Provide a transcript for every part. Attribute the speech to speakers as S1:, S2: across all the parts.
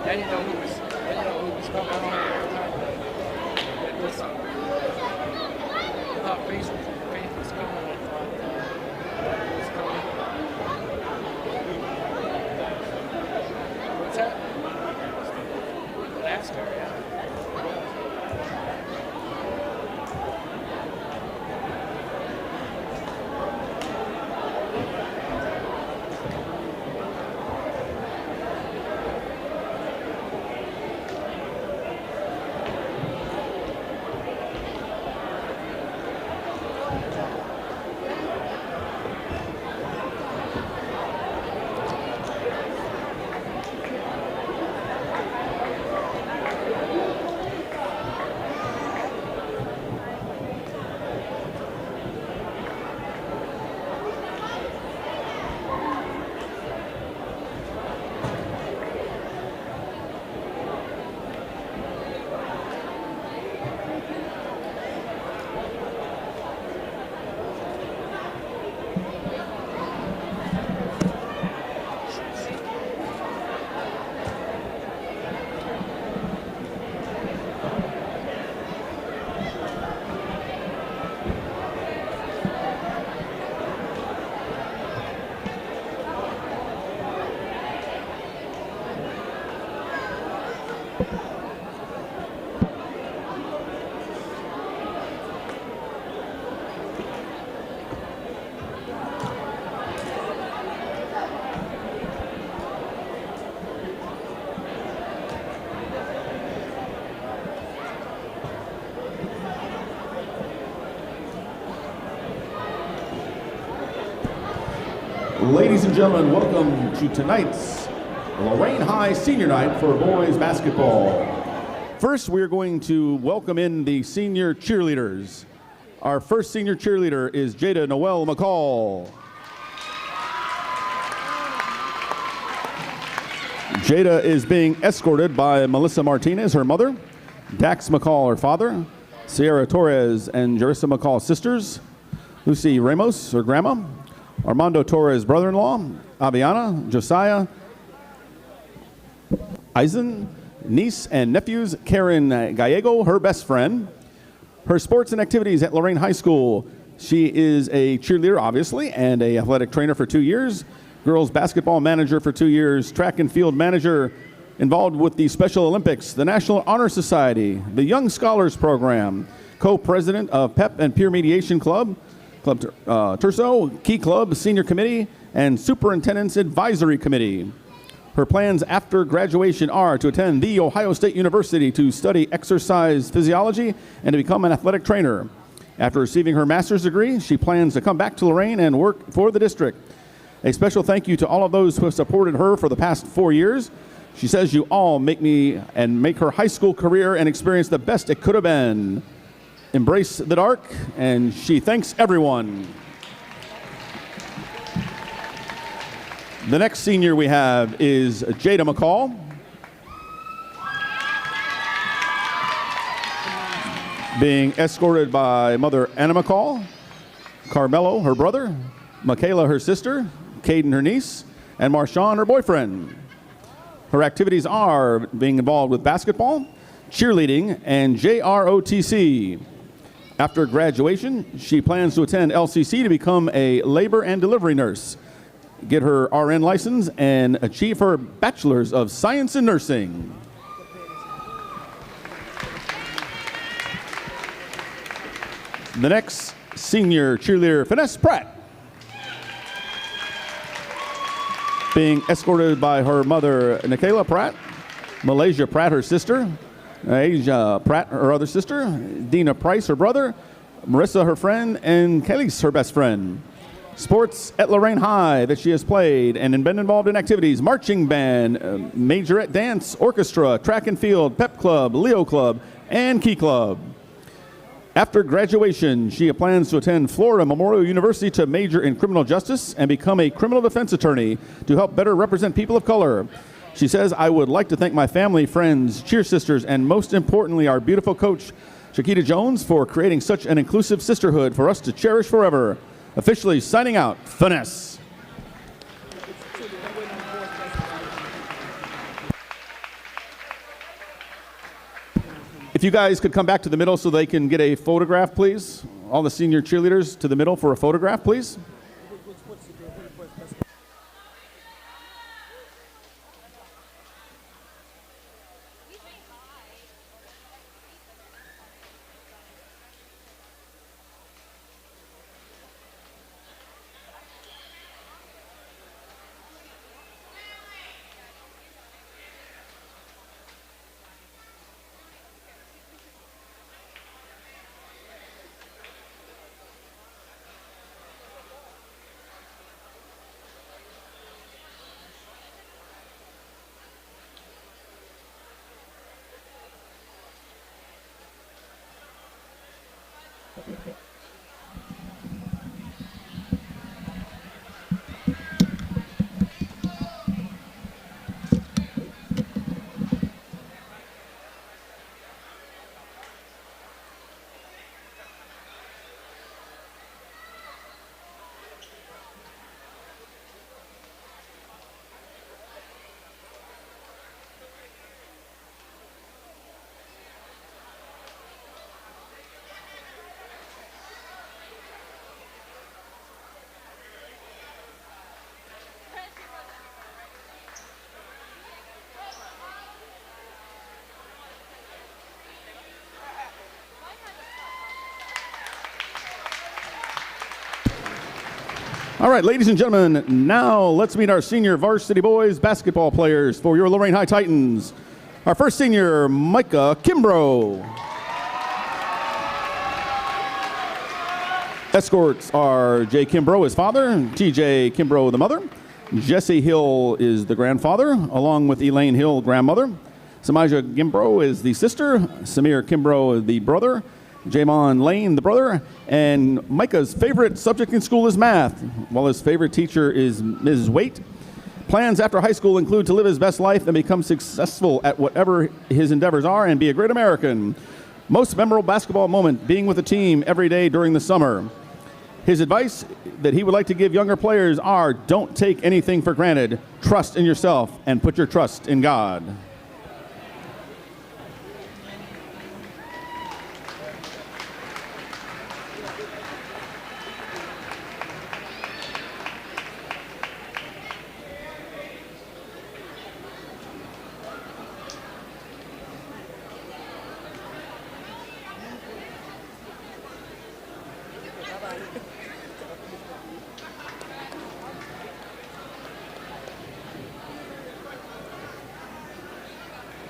S1: I didn't know who was coming on. I thought Faith was coming. I thought it was coming. What's that? Last area.
S2: Ladies and gentlemen, welcome to tonight's Lorain High Senior Night for boys basketball. First, we're going to welcome in the senior cheerleaders. Our first senior cheerleader is Jada Noel McCall. Jada is being escorted by Melissa Martinez, her mother, Dax McCall, her father, Sierra Torres and Jarissa McCall, sisters, Lucy Ramos, her grandma, Armando Torres, brother-in-law, Aviana, Josiah, Eisen, niece and nephews, Karen Gallego, her best friend. Her sports and activities at Lorain High School. She is a cheerleader, obviously, and a athletic trainer for 2 years, girls basketball manager for 2 years, track and field manager, involved with the Special Olympics, the National Honor Society, the Young Scholars Program, co-president of PEP and Peer Mediation Club, Club Terso, Key Club, Senior Committee, and Superintendent's Advisory Committee. Her plans after graduation are to attend The Ohio State University to study exercise physiology and to become an athletic trainer. After receiving her master's degree, she plans to come back to Lorain and work for the district. A special thank you to all of those who have supported her for the past 4 years. She says you all make her high school career and experience the best it could have been. Embrace the dark, and she thanks everyone. The next senior we have is Jada McCall. Being escorted by mother Anna McCall, Carmelo, her brother, Michaela, her sister, Caden, her niece, and Marshawn, her boyfriend. Her activities are being involved with basketball, cheerleading, and JROTC. After graduation, she plans to attend LCC to become a labor and delivery nurse, get her RN license, and achieve her Bachelor's of Science in Nursing. The next senior cheerleader, Finesse Pratt, being escorted by her mother, Nikayla Pratt, Malaysia Pratt, her sister, Asia Pratt, her other sister, Dina Price, her brother, Marissa, her friend, and Kelly's her best friend. Sports at Lorain High that she has played and been involved in activities, marching band, majorette dance, orchestra, track and field, pep club, Leo club, and Key Club. After graduation, she plans to attend Florida Memorial University to major in criminal justice and become a criminal defense attorney to help better represent people of color. She says, I would like to thank my family, friends, cheer sisters, and most importantly, our beautiful coach, Shakita Jones, for creating such an inclusive sisterhood for us to cherish forever. Officially signing out, Finesse. you guys could come back to the middle so they can get a photograph, please. All the senior cheerleaders to the middle for a photograph, please. All right, ladies and gentlemen, now let's meet our senior varsity boys basketball players for your Lorain High Titans. Our first senior, Micah Kimbrough. Escorts are Jay Kimbrough, his father, TJ Kimbrough, the mother. Jesse Hill is the grandfather, along with Elaine Hill, grandmother. Samaja Kimbrough is the sister. Samir Kimbrough, the brother. Jamon Lane, the brother, and Micah's favorite subject in school is math, while his favorite teacher is Mrs. Waite. Plans after high school include to live his best life and become successful at whatever his endeavors are and be a great American. Most memorable basketball moment, being with the team every day during the summer. His advice that he would like to give younger players are, don't take anything for granted, trust in yourself, and put your trust in God.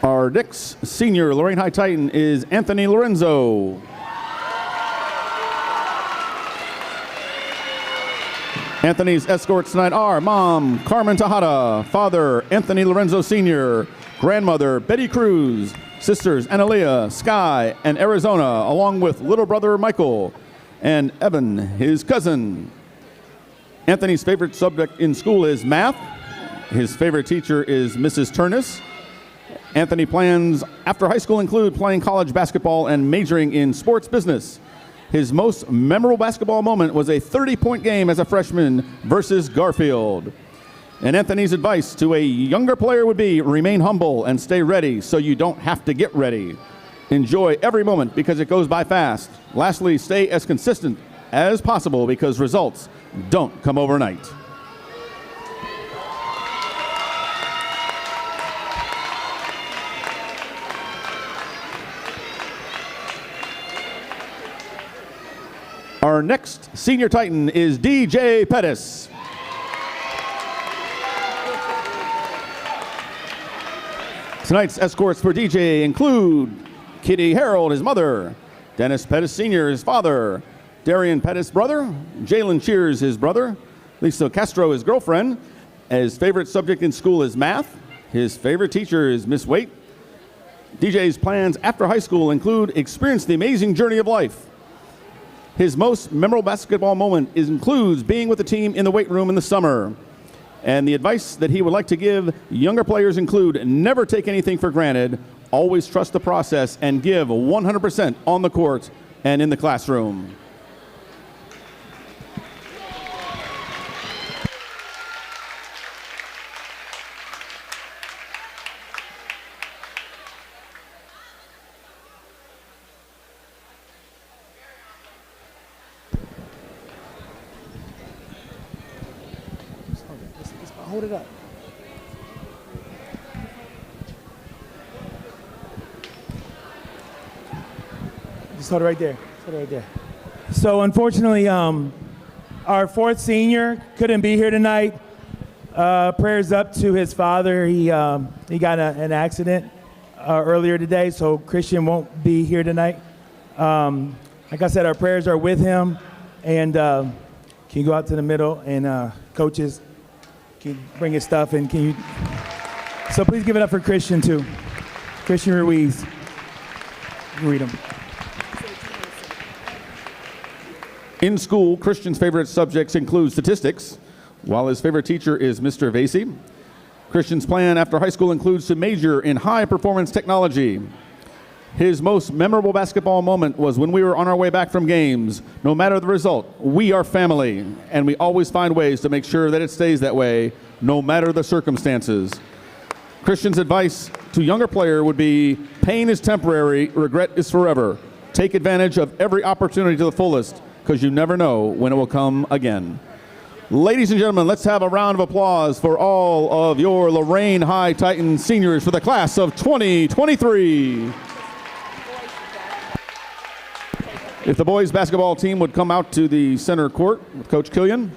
S2: Our next senior Lorain High Titan is Anthony Lorenzo. Anthony's escorts tonight are Mom Carmen Tejada, Father Anthony Lorenzo Sr., Grandmother Betty Cruz, Sisters Analia, Sky, and Arizona, along with little brother Michael and Evan, his cousin. Anthony's favorite subject in school is math. His favorite teacher is Mrs. Turnus. Anthony plans after high school include playing college basketball and majoring in sports business. His most memorable basketball moment was a 30-point game as a freshman versus Garfield. And Anthony's advice to a younger player would be, remain humble and stay ready so you don't have to get ready. Enjoy every moment because it goes by fast. Lastly, stay as consistent as possible because results don't come overnight. Our next senior Titan is DJ Pettis. Tonight's escorts for DJ include Kitty Harold, his mother, Dennis Pettis Sr., his father, Darian Pettis' brother, Jalen Cheers, his brother, Lisa Castro, his girlfriend. His favorite subject in school is math. His favorite teacher is Miss Waite. DJ's plans after high school include experience the amazing journey of life. His most memorable basketball moment includes being with the team in the weight room in the summer. And the advice that he would like to give younger players include never take anything for granted, always trust the process, and give 100% on the court and in the classroom.
S3: hold it up. Just hold it right there. Just hold it right there. So unfortunately, our fourth senior couldn't be here tonight. Prayers up to his father. He got an accident earlier today, so Christian won't be here tonight. Like I said, our prayers are with him. And can you go out to the middle and coaches, can you bring his stuff and can you? So please give it up for Christian too. Christian Ruiz. You can read him.
S2: In school, Christian's favorite subjects include statistics, while his favorite teacher is Mr. Varsity. Christian's plan after high school includes to major in high-performance technology. His most memorable basketball moment was when we were on our way back from games. No matter the result, we are family, and we always find ways to make sure that it stays that way, no matter the circumstances. Christian's advice to younger player would be, pain is temporary, regret is forever. Take advantage of every opportunity to the fullest, because you never know when it will come again. Ladies and gentlemen, let's have a round of applause for all of your Lorain High Titans seniors for the class of 2023. If the boys basketball team would come out to the center court with Coach Killian.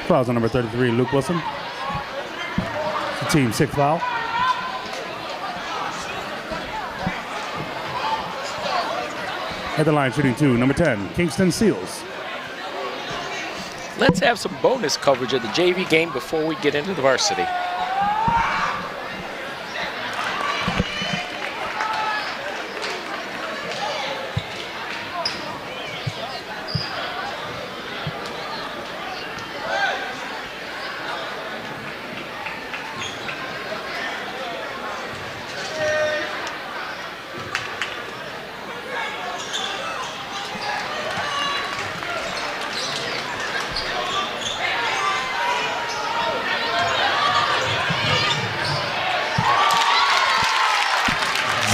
S4: Fouls on number 33, Luke Wilson. It's the team's 6th foul. At the line, shooting 2, number 10, Kingston Seals.
S1: Let's have some bonus coverage of the JV game before we get into the varsity.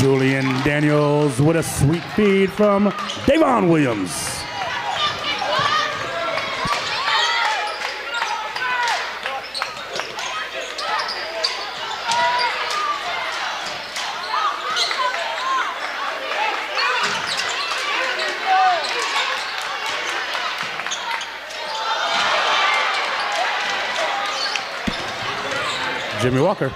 S4: Julian Daniels with a sweet feed from Davon Williams. Jimmy Walker.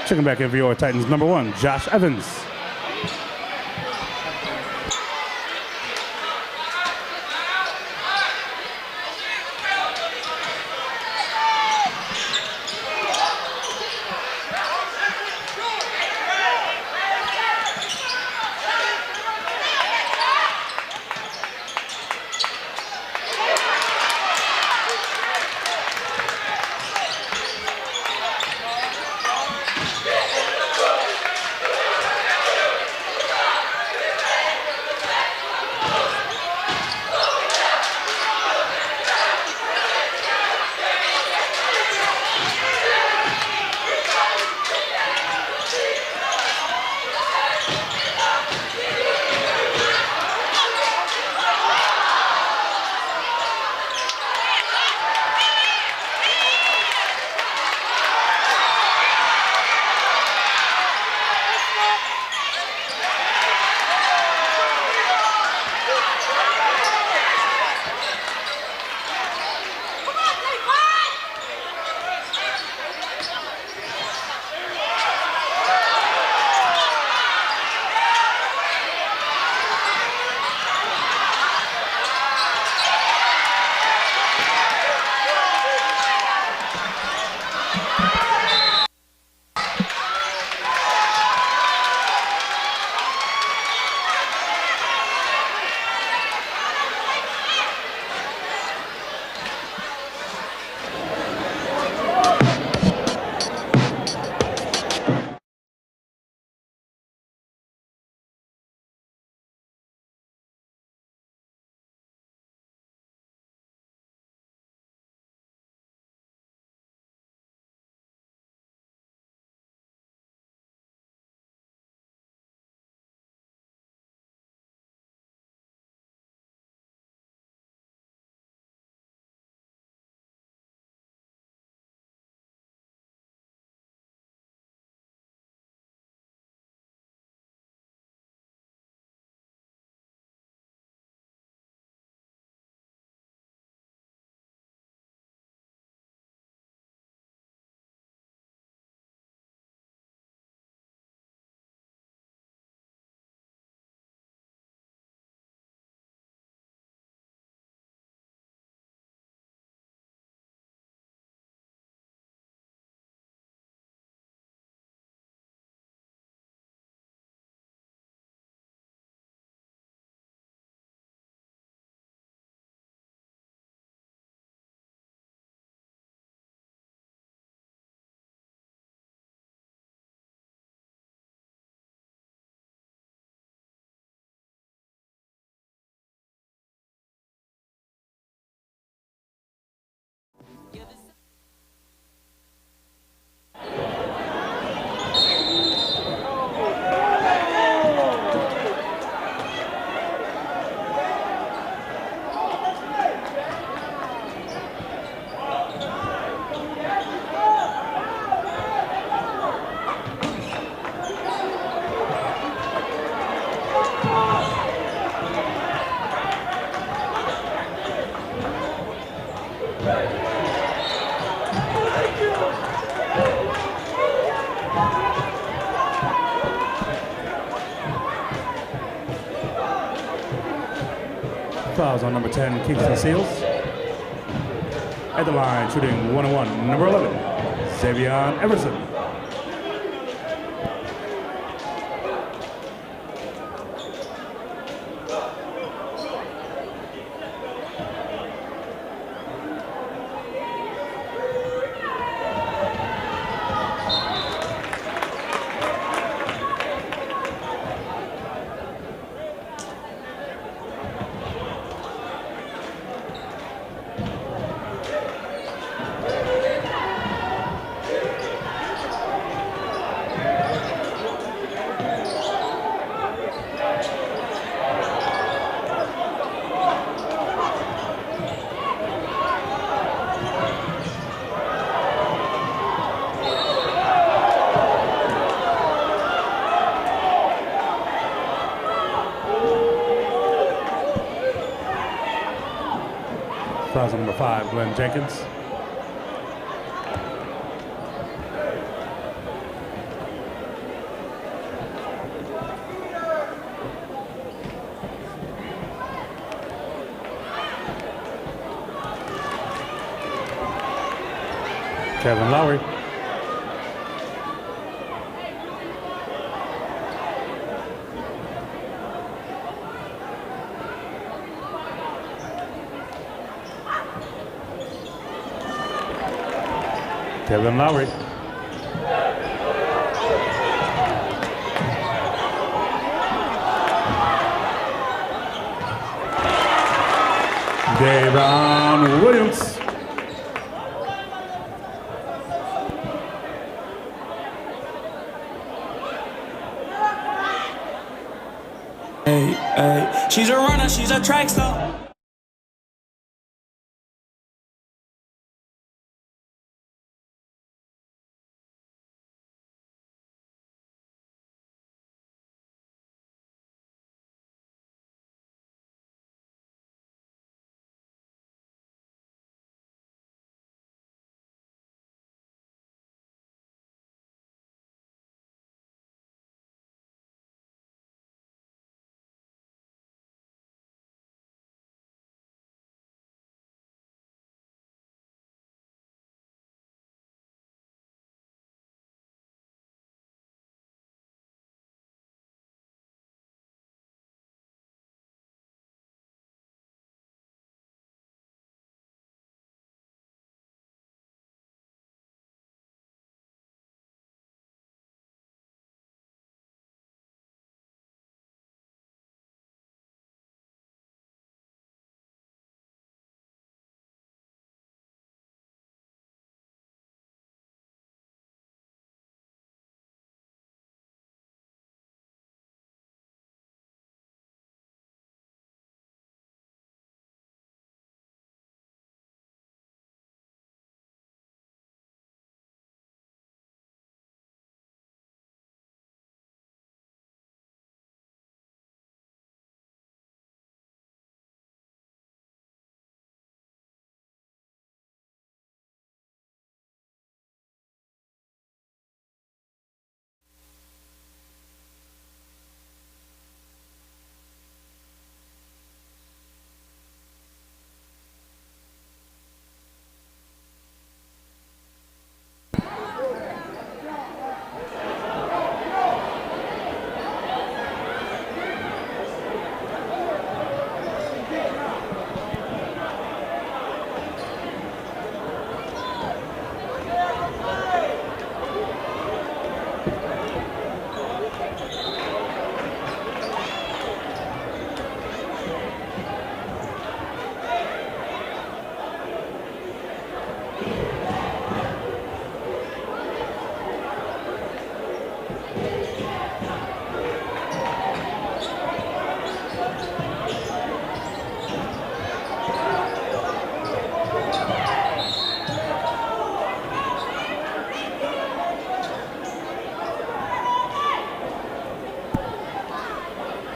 S4: Checking back in for your Titans, number 1, Josh Evans. Fouls on number 10, Kingston Seals. At the line, shooting 1-1, number 11, Xavion Everson. Fouls on number 5, Glenn Jenkins. Kevin Lowry. Kevin Lowry. Davon Williams.
S5: Hey, hey, she's a runner, she's a track star.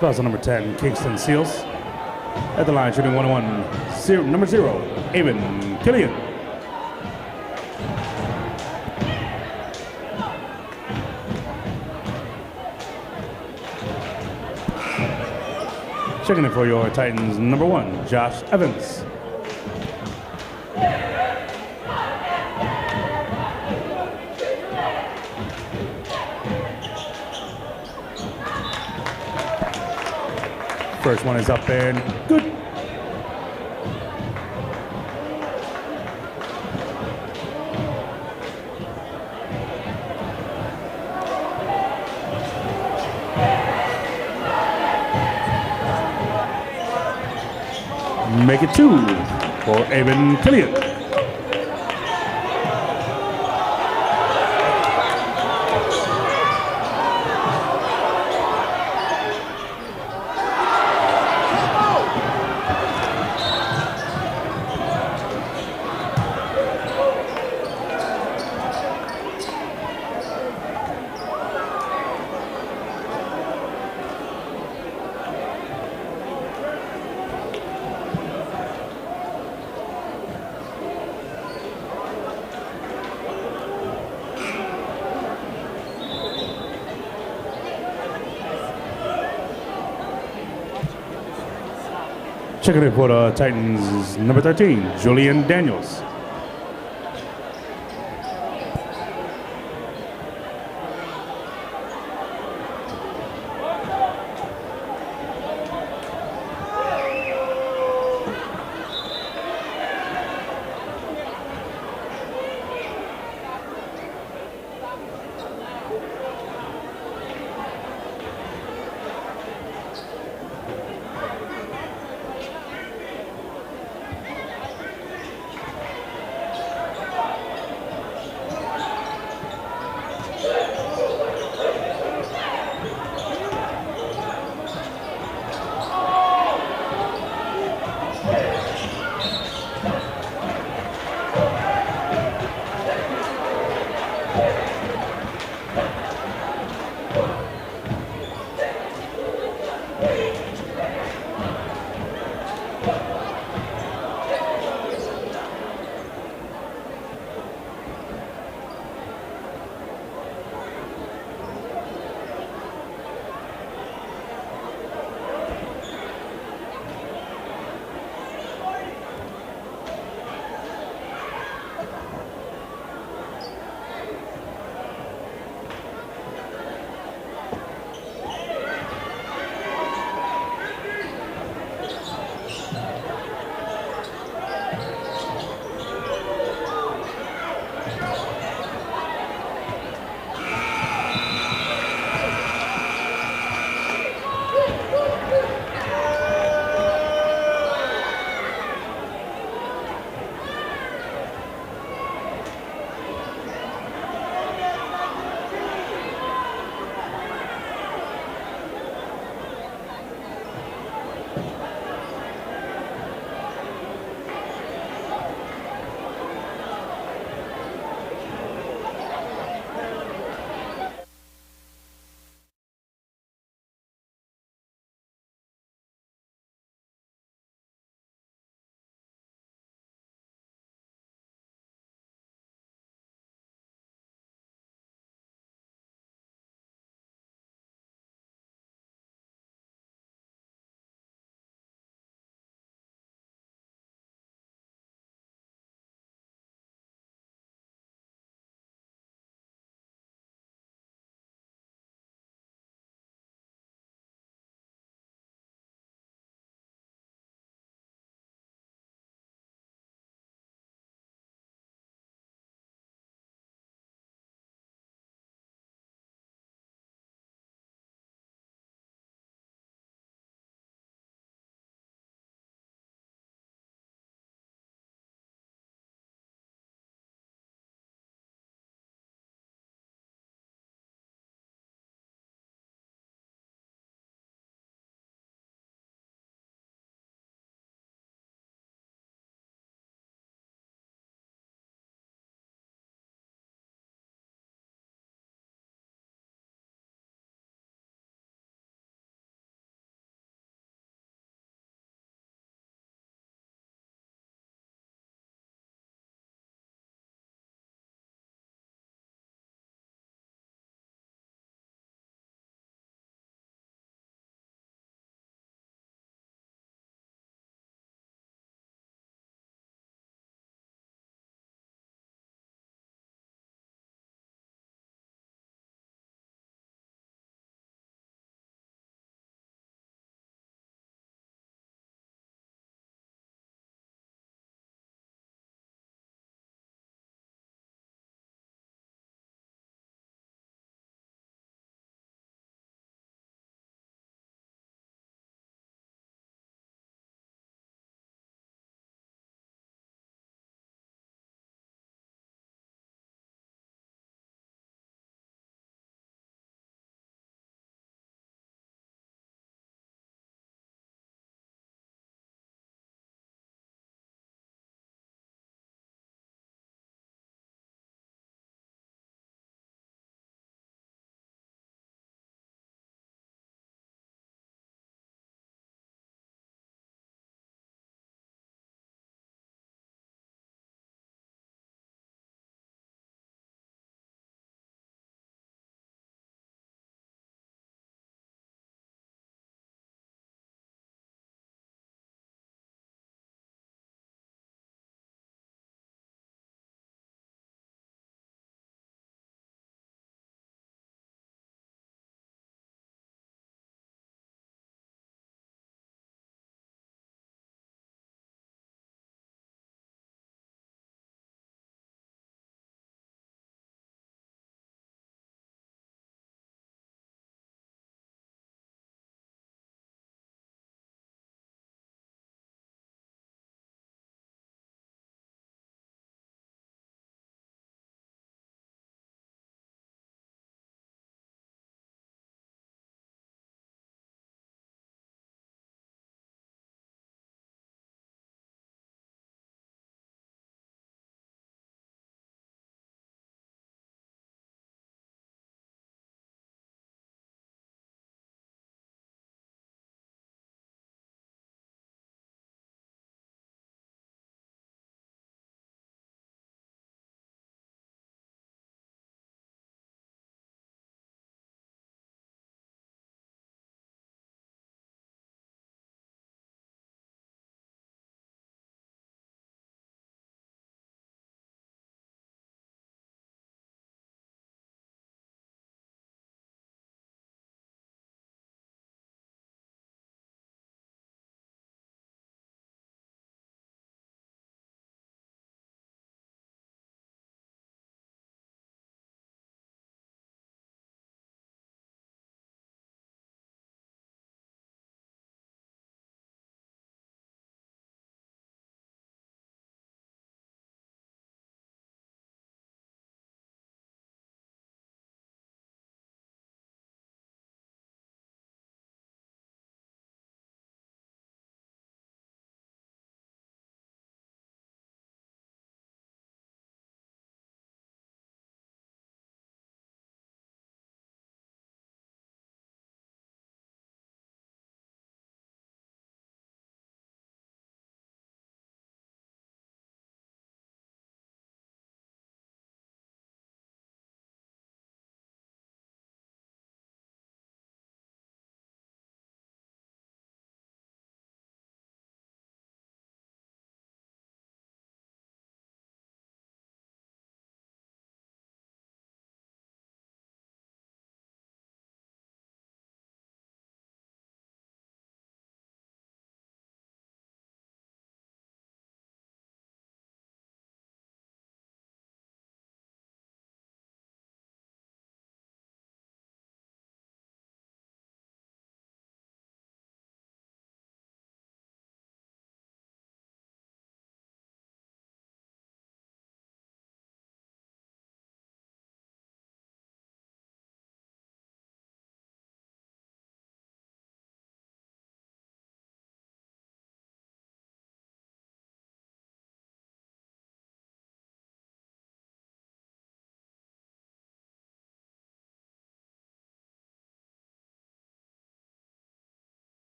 S4: Fouls on number 10, Kingston Seals. At the line, shooting 101, number 0, Avon Killian. Checking in for your Titans, number 1, Josh Evans. First one is up and good. Make it 2 for Avon Killian. Checking in for the Titans, number 13, Julian Daniels.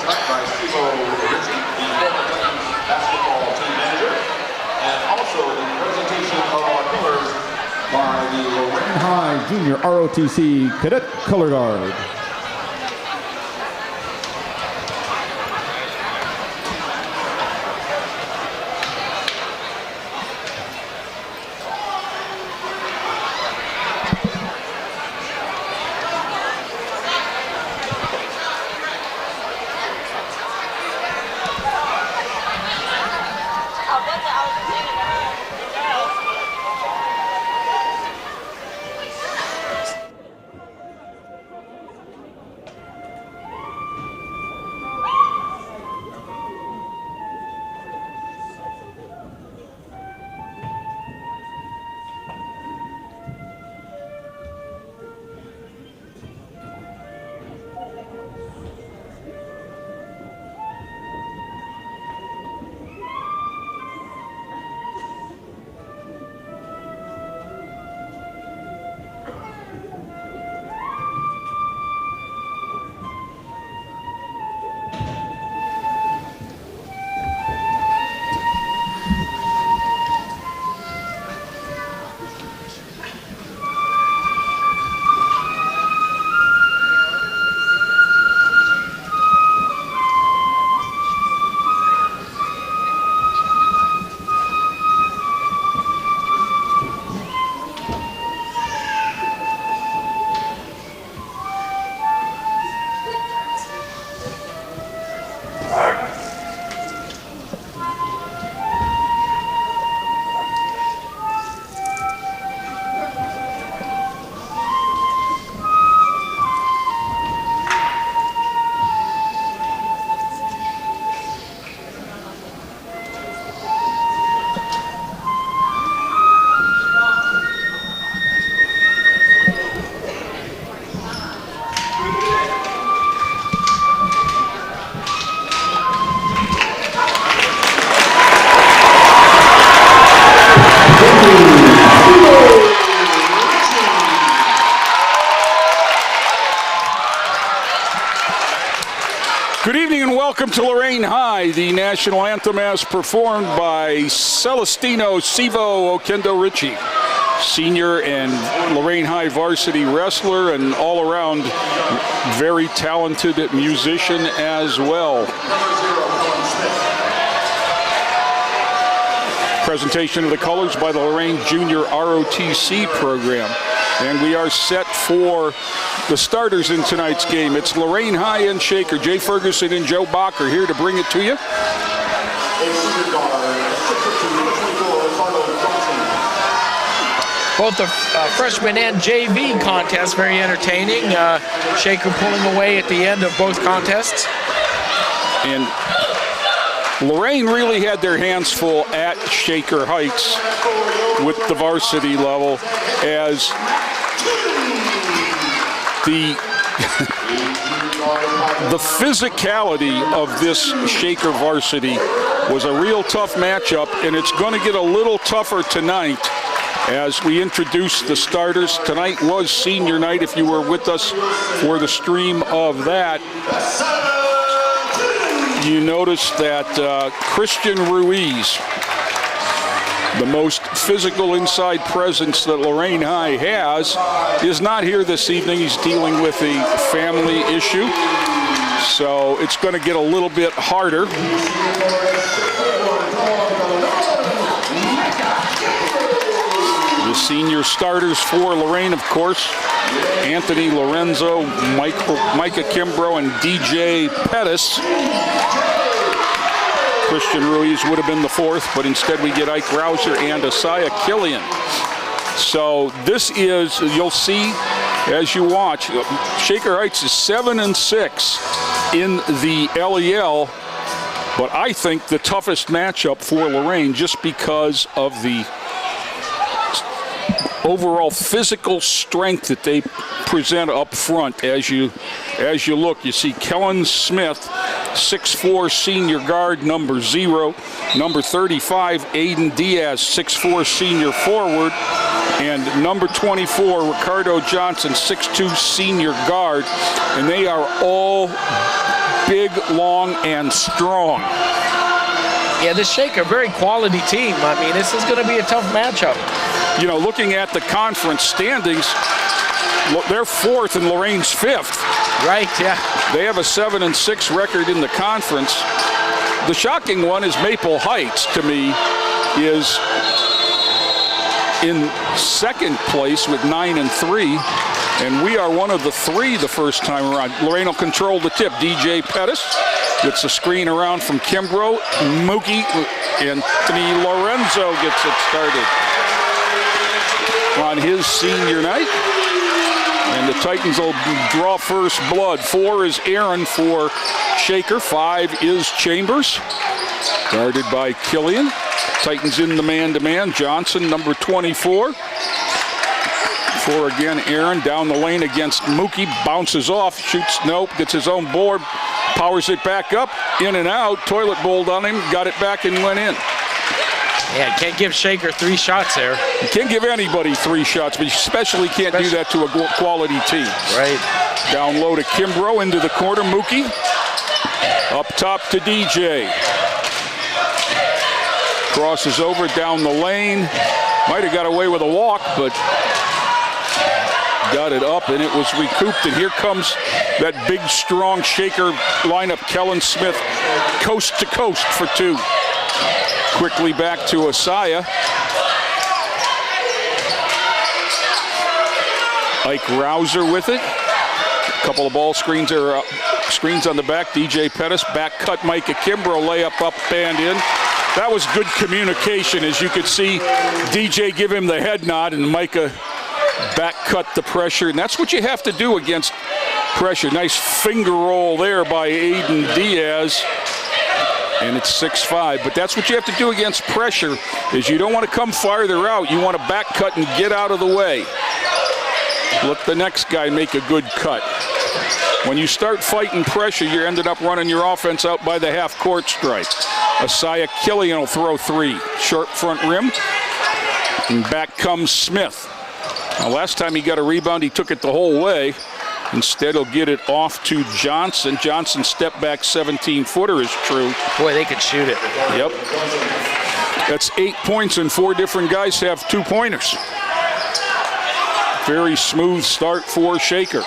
S2: tonight by Steve Ritchie, the former basketball team manager, and also the presentation of our colors by the Lorain High Junior ROTC Cadet Color Guard.
S6: Good evening and welcome to Lorain High, the national anthem as performed by Celestino Sivo Okendo Ritchie, senior and Lorain High varsity wrestler and all-around very talented musician as well. Presentation of the colors by the Lorain Junior ROTC program. And we are set for the starters in tonight's game. It's Lorain High and Shaker. Jay Ferguson and Joe Bacher here to bring it to you.
S1: Both the freshman and JV contests, very entertaining. Shaker pulling away at the end of both contests.
S6: And Lorain really had their hands full at Shaker Heights with the varsity level, as the physicality of this Shaker varsity was a real tough matchup, and it's going to get a little tougher tonight as we introduce the starters. Tonight was senior night, if you were with us for the stream of that. You notice that Christian Ruiz, the most physical inside presence that Lorain High has, is not here this evening. He's dealing with a family issue, so it's going to get a little bit harder. The senior starters for Lorain, of course, Anthony Lorenzo, Micah Kimbrough, and DJ Pettis. Christian Ruiz would have been the fourth, but instead we get Ike Rouser and Asaya Killian. So this is, you'll see as you watch, Shaker Heights is 7-6 in the LEL, but I think the toughest matchup for Lorain just because of the overall physical strength that they present up front. As you look, you see Kellen Smith, 6'4" senior guard, number 0. Number 35, Aiden Diaz, 6'4" senior forward. And number 24, Ricardo Johnson, 6'2" senior guard. And they are all big, long, and strong.
S1: Yeah, this Shaker, very quality team. I mean, this is going to be a tough matchup.
S6: You know, looking at the conference standings, they're 4th and Lorain's 5th.
S1: Right, yeah.
S6: They have a 7-6 record in the conference. The shocking one is Maple Heights, to me, is in 2nd place with 9-3. And we are one of the 3 the first time around. Lorain will control the tip. DJ Pettis gets a screen around from Kimbrough. Mookie Anthony Lorenzo gets it started on his senior night. And the Titans will draw first blood. 4 is Aaron for Shaker. 5 is Chambers. Guarded by Killian. Titans in the man-to-man. Johnson, number 24. 4 again, Aaron down the lane against Mookie. Bounces off, shoots, nope, gets his own board. Powers it back up, in and out. Toilet bowled on him, got it back and went in.
S1: Yeah, can't give Shaker 3 shots there.
S6: You can't give anybody 3 shots, but you especially can't do that to a quality team.
S1: Right.
S6: Down low to Kimbrough, into the corner, Mookie. Up top to DJ. Crosses over down the lane. Might have got away with a walk, but got it up, and it was recouped. And here comes that big, strong Shaker lineup. Kellen Smith, coast to coast for 2. Quickly back to Asaya. Ike Rouser with it. A couple of ball screens there, screens on the back. DJ Pettis, back cut Micah Kimbrough, layup up and in. That was good communication, as you could see. DJ give him the head nod, and Micah back cut the pressure, and that's what you have to do against pressure. Nice finger roll there by Aiden Diaz, and it's 6-5. But that's what you have to do against pressure, is you don't want to come farther out. You want to back cut and get out of the way. Let the next guy make a good cut. When you start fighting pressure, you ended up running your offense out by the half-court stripe. Asaya Killian will throw 3. Short front rim, and back comes Smith. Now, last time he got a rebound, he took it the whole way. Instead, he'll get it off to Johnson. Johnson's step back 17-footer is true.
S1: Boy, they could shoot it.
S6: Yep. That's 8 points, and 4 different guys have 2-pointers. Very smooth start for Shaker.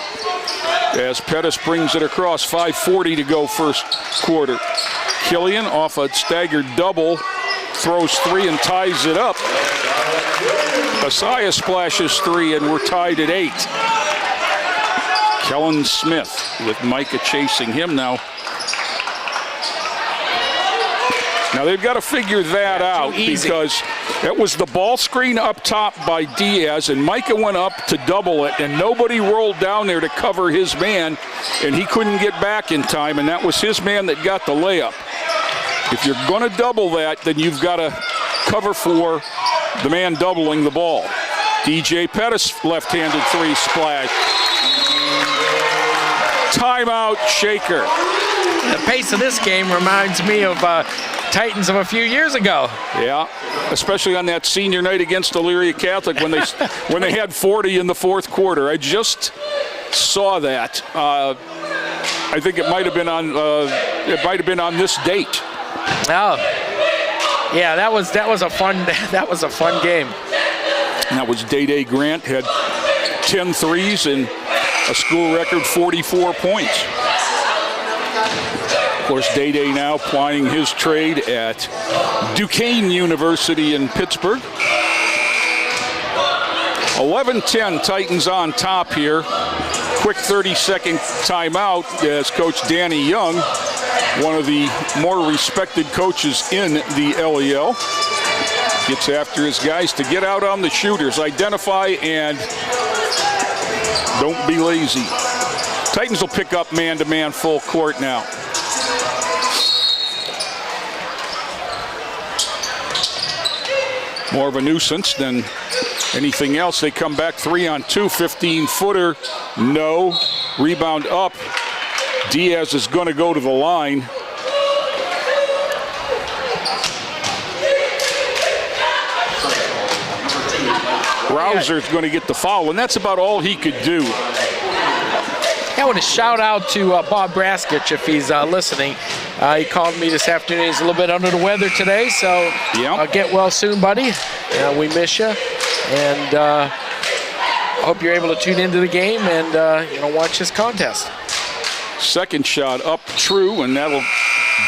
S6: As Pettis brings it across, 5:40 to go first quarter. Killian off a staggered double, throws 3 and ties it up. Asaya splashes 3, and we're tied at 8. Kellen Smith with Micah chasing him now. Now they've got to figure that out, because that was the ball screen up top by Diaz, and Micah went up to double it, and nobody rolled down there to cover his man, and he couldn't get back in time, and that was his man that got the layup. If you're going to double that, then you've got to cover for the man doubling the ball. DJ Pettis, left-handed 3 splash. Timeout, Shaker.
S1: The pace of this game reminds me of Titans of a few years ago.
S6: Yeah, especially on that senior night against Elyria Catholic when they had 40 in the 4th quarter. I just saw that. I think it might have been on this date.
S1: Oh, yeah, that was a fun game.
S6: And that was Day Grant, had 10 threes and a school record 44 points. Of course, Day now plying his trade at Duquesne University in Pittsburgh. 11-10, Titans on top here. Quick 30-second timeout as Coach Danny Young, one of the more respected coaches in the LEL, gets after his guys to get out on the shooters, identify, and don't be lazy. Titans will pick up man-to-man full court now. More of a nuisance than anything else. They come back 3-on-2, 15-footer, no. Rebound up. Diaz is going to go to the line. Rouser's going to get the foul, and that's about all he could do.
S1: I want to shout out to Bob Braskich if he's listening. He called me this afternoon. He's a little bit under the weather today, so get well soon, buddy. We miss you, and hope you're able to tune into the game and watch this contest.
S6: Second shot up, true, and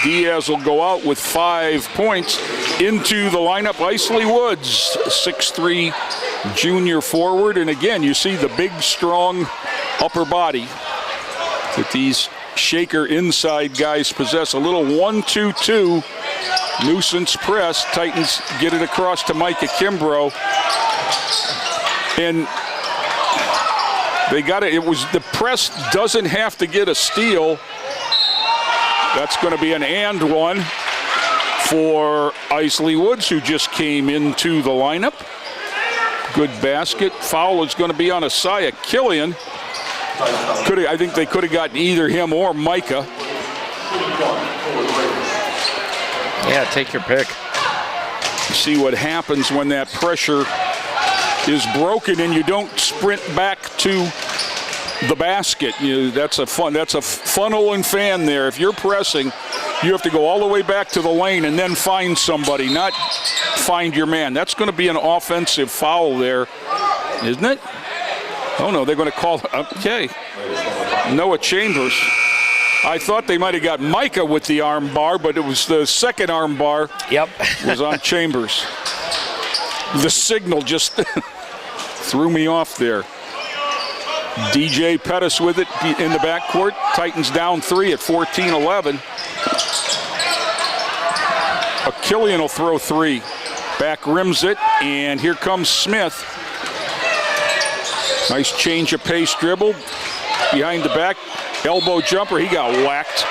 S6: Diaz will go out with 5 points. Into the lineup, Isley Woods, 6'3" junior forward, and again, you see the big, strong upper body that these Shaker inside guys possess. A little 1-2-2 nuisance press. Titans get it across to Micah Kimbrough, and they got it. It was the press doesn't have to get a steal. That's going to be an and one for Isley Woods, who just came into the lineup. Good basket. Foul is going to be on Isaiah Killian. I think they could have gotten either him or Micah.
S1: Yeah, take your pick.
S6: See what happens when that pressure is broken and you don't sprint back to the basket. That's a funnel and fan there. If you're pressing, you have to go all the way back to the lane and then find somebody, not find your man. That's going to be an offensive foul there, isn't it? Oh, no, they're going to call. Okay. Noah Chambers. I thought they might have got Micah with the arm bar, but it was the second arm bar.
S1: Yep.
S6: Was on Chambers. The signal just threw me off there. DJ Pettis with it in the backcourt. Titans down 3 at 14-11. Killian will throw 3. Back rims it, and here comes Smith. Nice change of pace dribble. Behind the back, elbow jumper. He got whacked.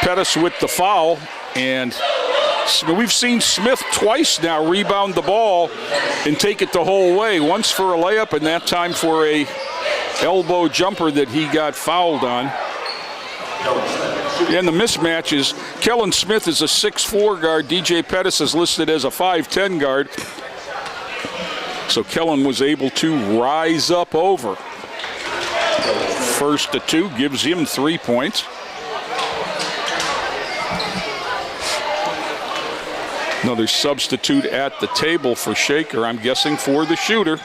S6: Pettis with the foul, and we've seen Smith twice now rebound the ball and take it the whole way. Once for a layup, and that time for a elbow jumper that he got fouled on. And the mismatch is Kellen Smith is a 6'4" guard. DJ Pettis is listed as a 5'10" guard. So Kellen was able to rise up over. First to 2 gives him 3 points. Another substitute at the table for Shaker, I'm guessing for the shooter.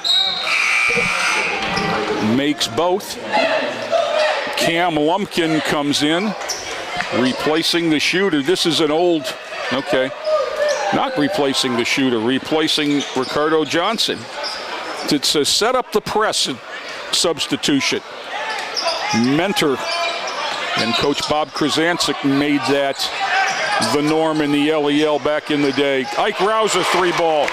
S6: Makes both. Cam Lumpkin comes in, replacing the shooter. This is an old, not replacing the shooter, replacing Ricardo Johnson. It's a set up the press substitution. Mentor and Coach Bob Krasancic made that the norm in the LEL back in the day. Ike Rouser 3-ball.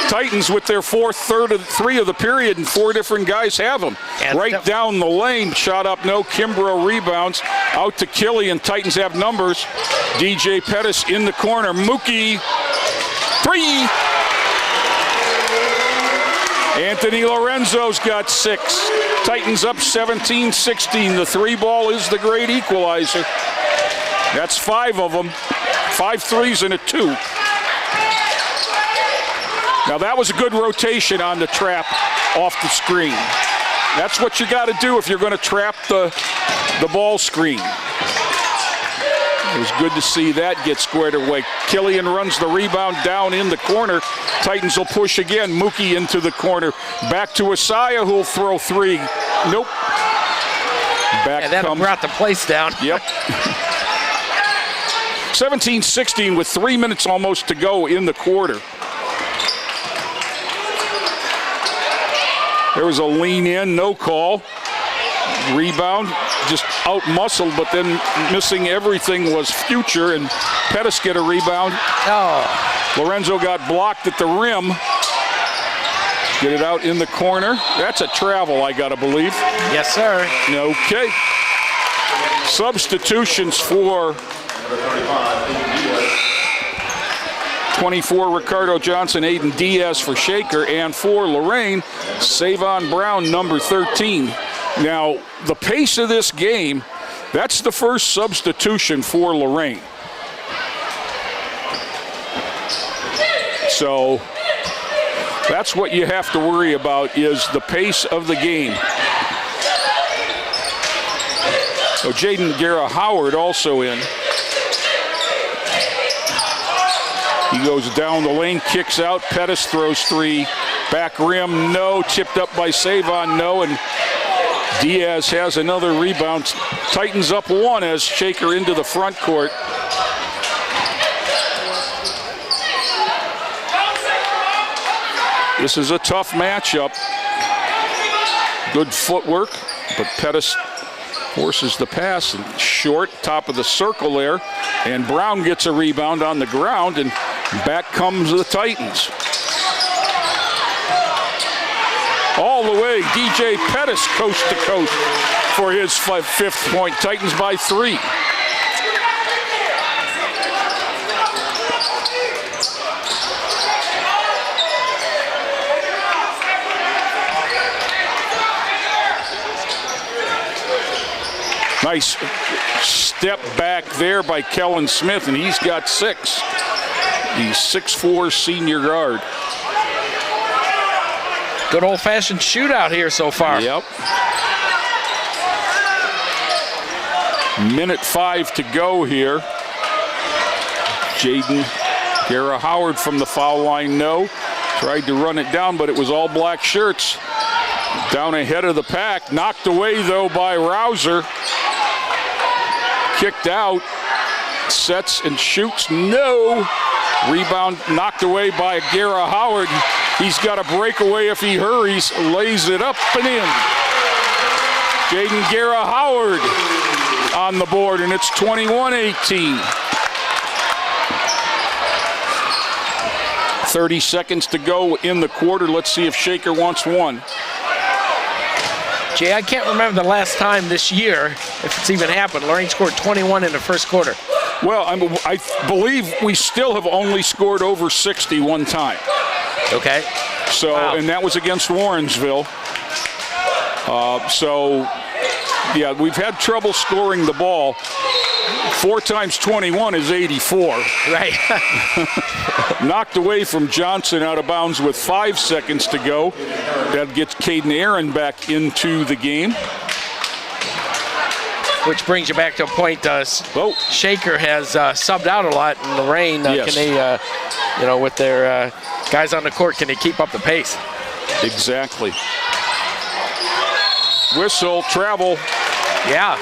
S6: Titans with their fourth, third, of 3 of the period, and 4 different guys have them. And right down the lane, shot up, no. Kimbrough rebounds. Out to Killian. Titans have numbers. DJ Pettis in the corner. Mookie, 3. Anthony Lorenzo's got 6. Titans up 17-16. The 3-ball is the great equalizer. That's 5 of them. 5 threes and a 2. Now that was a good rotation on the trap off the screen. That's what you got to do if you're going to trap the ball screen. It was good to see that get squared away. Killian runs the rebound down in the corner. Titans will push again. Mookie into the corner. Back to Isaiah, who'll throw 3. Nope. Back
S1: and that brought the place down.
S6: Yep. 17-16 with 3 minutes almost to go in the quarter. There was a lean in, no call. Rebound, just out-muscled, but then missing everything was Future, and Pettis get a rebound.
S1: Oh.
S6: Lorenzo got blocked at the rim. Get it out in the corner. That's a travel, I gotta believe.
S1: Yes, sir.
S6: Okay. Substitutions for 24, Ricardo Johnson, Aiden Diaz for Shaker, and for Lorain, Savon Brown, number 13. Now, the pace of this game, that's the first substitution for Lorain. So, That's what you have to worry about, is the pace of the game. So Jaden Guerra Howard also in. He goes down the lane, kicks out. Pettis throws three. Back rim, no. Tipped up by Savon, no. And Diaz has another rebound. Titans up one as Shaker into the front court. This is a tough matchup. Good footwork, but Pettis forces the pass and short, top of the circle there. And Brown gets a rebound on the ground, and back comes the Titans. All the way, DJ Pettis coast to coast for his fifth point. Titans by 3. Nice step back there by Kellen Smith, and he's got 6. He's 6'4" senior guard.
S1: Good old-fashioned shootout here so far.
S6: Yep. Minute 5 to go here. Jaden Guerra Howard from the foul line, no. Tried to run it down, but it was all black shirts. Down ahead of the pack. Knocked away, though, by Rouser. Kicked out. Sets and shoots, no. Rebound knocked away by Guerra Howard. He's got a breakaway if he hurries. Lays it up and in. Jaden Guerra Howard on the board, and it's 21-18. 30 seconds to go in the quarter. Let's see if Shaker wants one.
S1: Jay, I can't remember the last time this year, if it's even happened, Lorain scored 21 in the first quarter.
S6: Well, I believe we still have only scored over 60 one time.
S1: Okay.
S6: So, wow. And that was against Warrensville. So, yeah, we've had trouble scoring the ball. 4 times 21 is 84.
S1: Right.
S6: Knocked away from Johnson out of bounds with 5 seconds to go. That gets Caden Aaron back into the game.
S1: Which brings you back to a point, Shaker has subbed out a lot in Lorain.
S6: Yes.
S1: Can they, with their guys on the court, can they keep up the pace?
S6: Exactly. Whistle, travel.
S1: Yeah.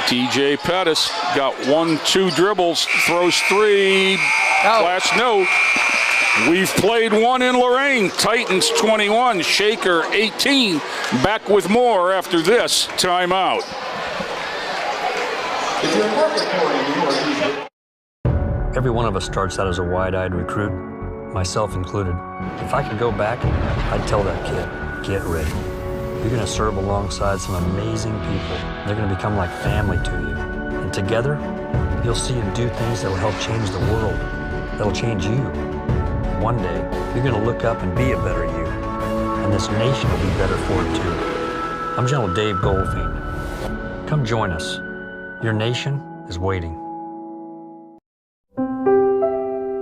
S6: TJ Pettis got 1-2 dribbles, throws 3. Last note, we've played one in Lorain. Titans 21, Shaker 18. Back with more after this timeout.
S7: Every one of us starts out as a wide-eyed recruit, myself included. If I could go back, I'd tell that kid, get ready. You're going to serve alongside some amazing people. They're going to become like family to you. And together, you'll see them do things that will help change the world, that'll change you. One day, you're going to look up and be a better you. And this nation will be better for it too. I'm General Dave Goldfein. Come join us. Your nation is waiting.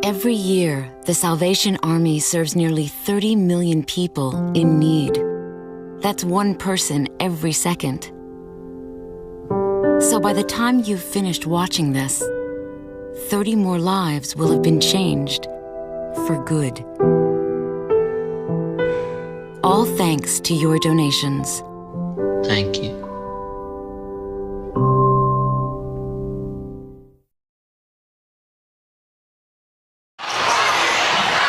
S8: Every year, the Salvation Army serves nearly 30 million people in need. That's one person every second. So by the time you've finished watching this, 30 more lives will have been changed for good. All thanks to your donations.
S9: Thank you.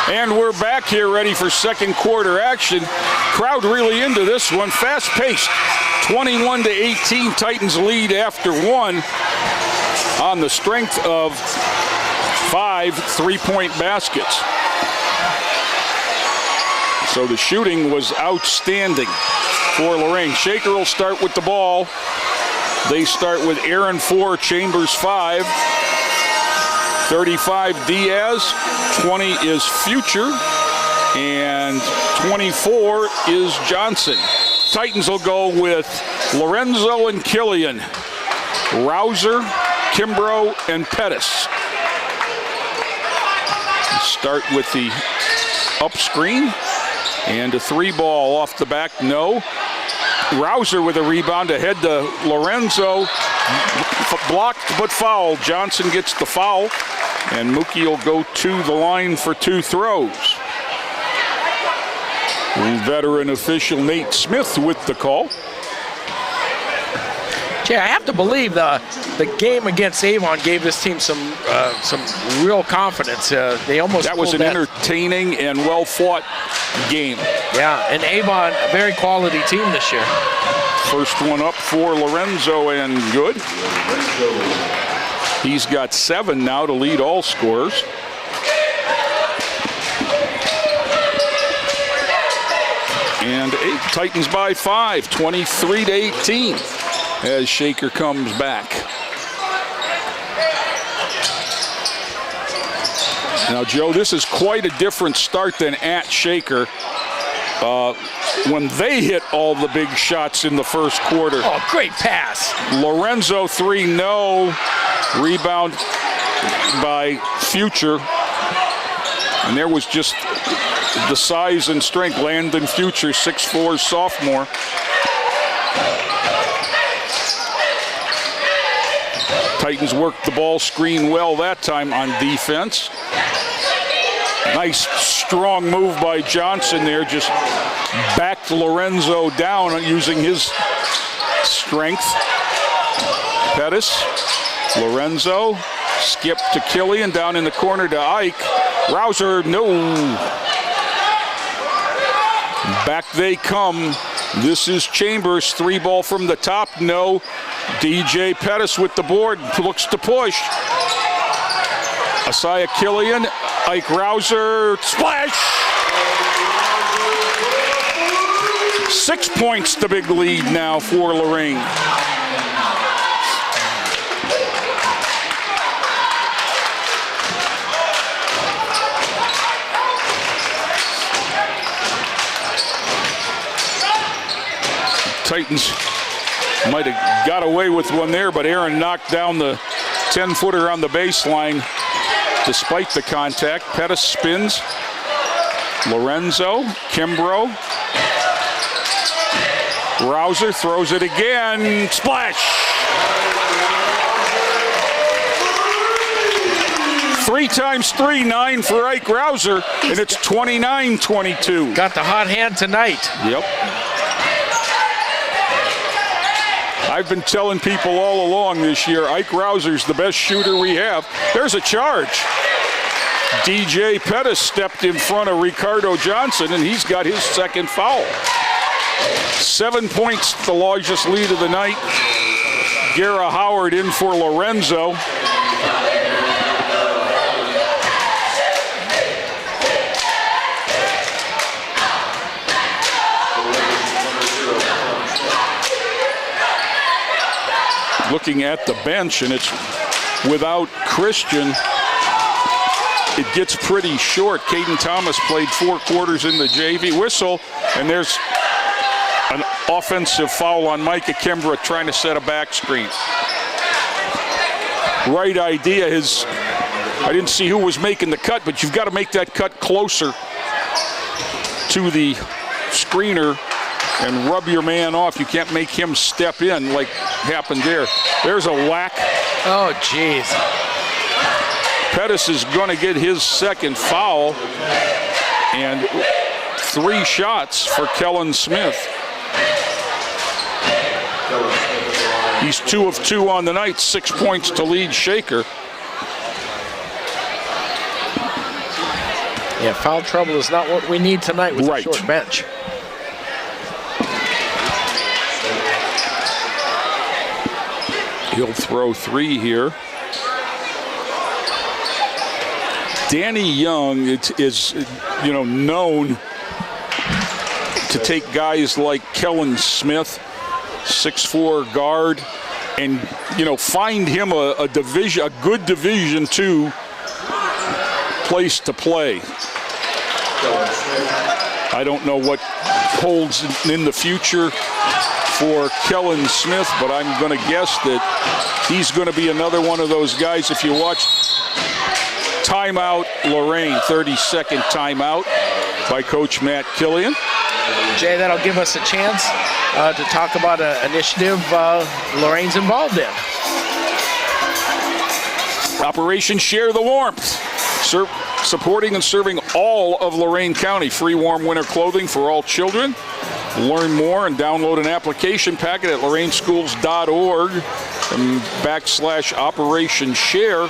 S6: And we're back here ready for second quarter action. Crowd really into this one. Fast-paced. 21-18, Titans lead after 1 on the strength of 5 3-point baskets. So the shooting was outstanding for Lorain. Shaker will start with the ball. They start with Aaron 4, Chambers 5. 35 Diaz, 20 is Future, and 24 is Johnson. Titans will go with Lorenzo and Killian. Rouser, Kimbrough, and Pettis. Start with the up screen. And a 3-ball off the back, no. Rouser with a rebound ahead to Lorenzo. Blocked but fouled. Johnson gets the foul. And Mookie will go to the line for 2 throws. Veteran official Nate Smith with the call.
S1: Yeah, I have to believe the game against Avon gave this team some real confidence. They almost
S6: that was an entertaining and well-fought game.
S1: Yeah, and Avon, a very quality team this year.
S6: First one up for Lorenzo and good. He's got 7 now to lead all scorers. And 8, Titans by 5, 23-18. As Shaker comes back. Now, Joe, this is quite a different start than at Shaker when they hit all the big shots in the first quarter.
S1: Oh, great pass.
S6: Lorenzo 3, no. Rebound by Future. And there was just the size and strength. Landon Future, 6'4", sophomore. Titans worked the ball screen well that time on defense. Nice strong move by Johnson there, just backed Lorenzo down using his strength. Pettis, Lorenzo, skip to Killian, down in the corner to Ike. Rouser, no. Back they come. This is Chambers, 3-ball from the top, no. DJ Pettis with the board, looks to push. Asaya Killian, Ike Rouser, splash! 6 points, the big lead now for Lorain. Titans might have got away with one there, but Aaron knocked down the 10-footer on the baseline despite the contact. Pettis spins. Lorenzo, Kimbrough. Rouser throws it again. Splash! 3 times 3, 9 for Ike Rouser, and it's 29-22.
S1: Got the hot hand tonight.
S6: Yep. I've been telling people all along this year, Ike Rouser's the best shooter we have. There's a charge. DJ Pettis stepped in front of Ricardo Johnson, and he's got his second foul. 7 points, the largest lead of the night. Gara Howard in for Lorenzo. Looking at the bench, and it's without Christian. It gets pretty short. Caden Thomas played 4 quarters in the JV. Whistle, and there's an offensive foul on Micah Kimbrough trying to set a back screen. Right idea is, I didn't see who was making the cut, but you've got to make that cut closer to the screener and rub your man off. You can't make him step in like happened there. There's a whack.
S1: Oh, jeez.
S6: Pettis is going to get his second foul, and 3 shots for Kellen Smith. He's 2 of 2 on the night, 6 points to lead Shaker.
S1: Yeah, foul trouble is not what we need tonight with a short bench.
S6: He'll throw 3 here. Danny Young is known to take guys like Kellen Smith, 6'4" guard, and find him a good Division II place to play. I don't know what holds in the future for Kellen Smith, but I'm going to guess that he's going to be another one of those guys. If you watch timeout, Lorain, 30-second timeout by Coach Matt Killian.
S1: Jay, that'll give us a chance to talk about an initiative Lorain's involved in.
S6: Operation Share the Warmth, supporting and serving all of Lorain County. Free warm winter clothing for all children. Learn more and download an application packet at lorainschools.org /Operation Share.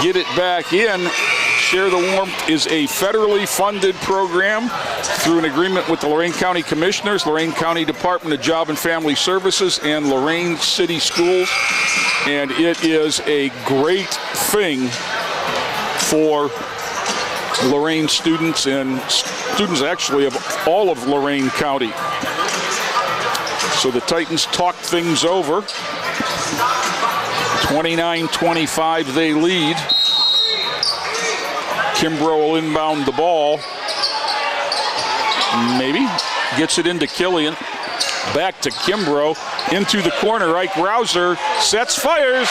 S6: Get it back in. Share the Warmth is a federally funded program through an agreement with the Lorain County Commissioners, Lorain County Department of Job and Family Services, and Lorain City Schools. And it is a great thing for Lorain students and students actually of all of Lorain County. So the Titans talk things over. 29-25 they lead. Kimbrough will inbound the ball. Maybe. Gets it into Killian. Back to Kimbrough. Into the corner. Ike Rouser sets, fires.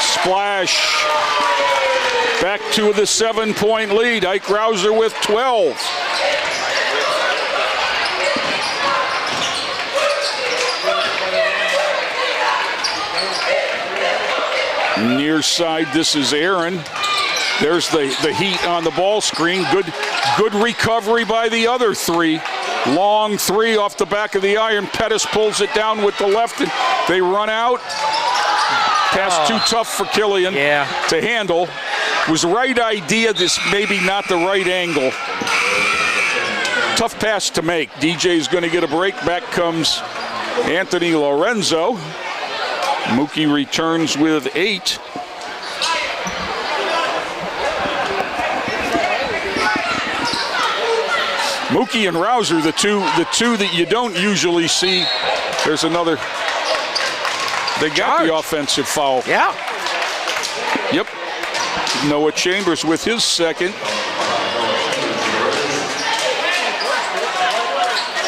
S6: Splash. Back to the 7-point lead. Ike Rouser with 12. Near side, this is Aaron. There's the heat on the ball screen. Good recovery by the other three. Long three off the back of the iron. Pettis pulls it down with the left, and they run out. Pass too tough for Killian to handle. Was the right idea, this maybe not the right angle. Tough pass to make. DJ's going to get a break. Back comes Anthony Lorenzo. Mookie returns with 8. Mookie and Rouser, the two that you don't usually see. There's another. They got the offensive foul.
S1: Yeah.
S6: Yep. Noah Chambers with his second.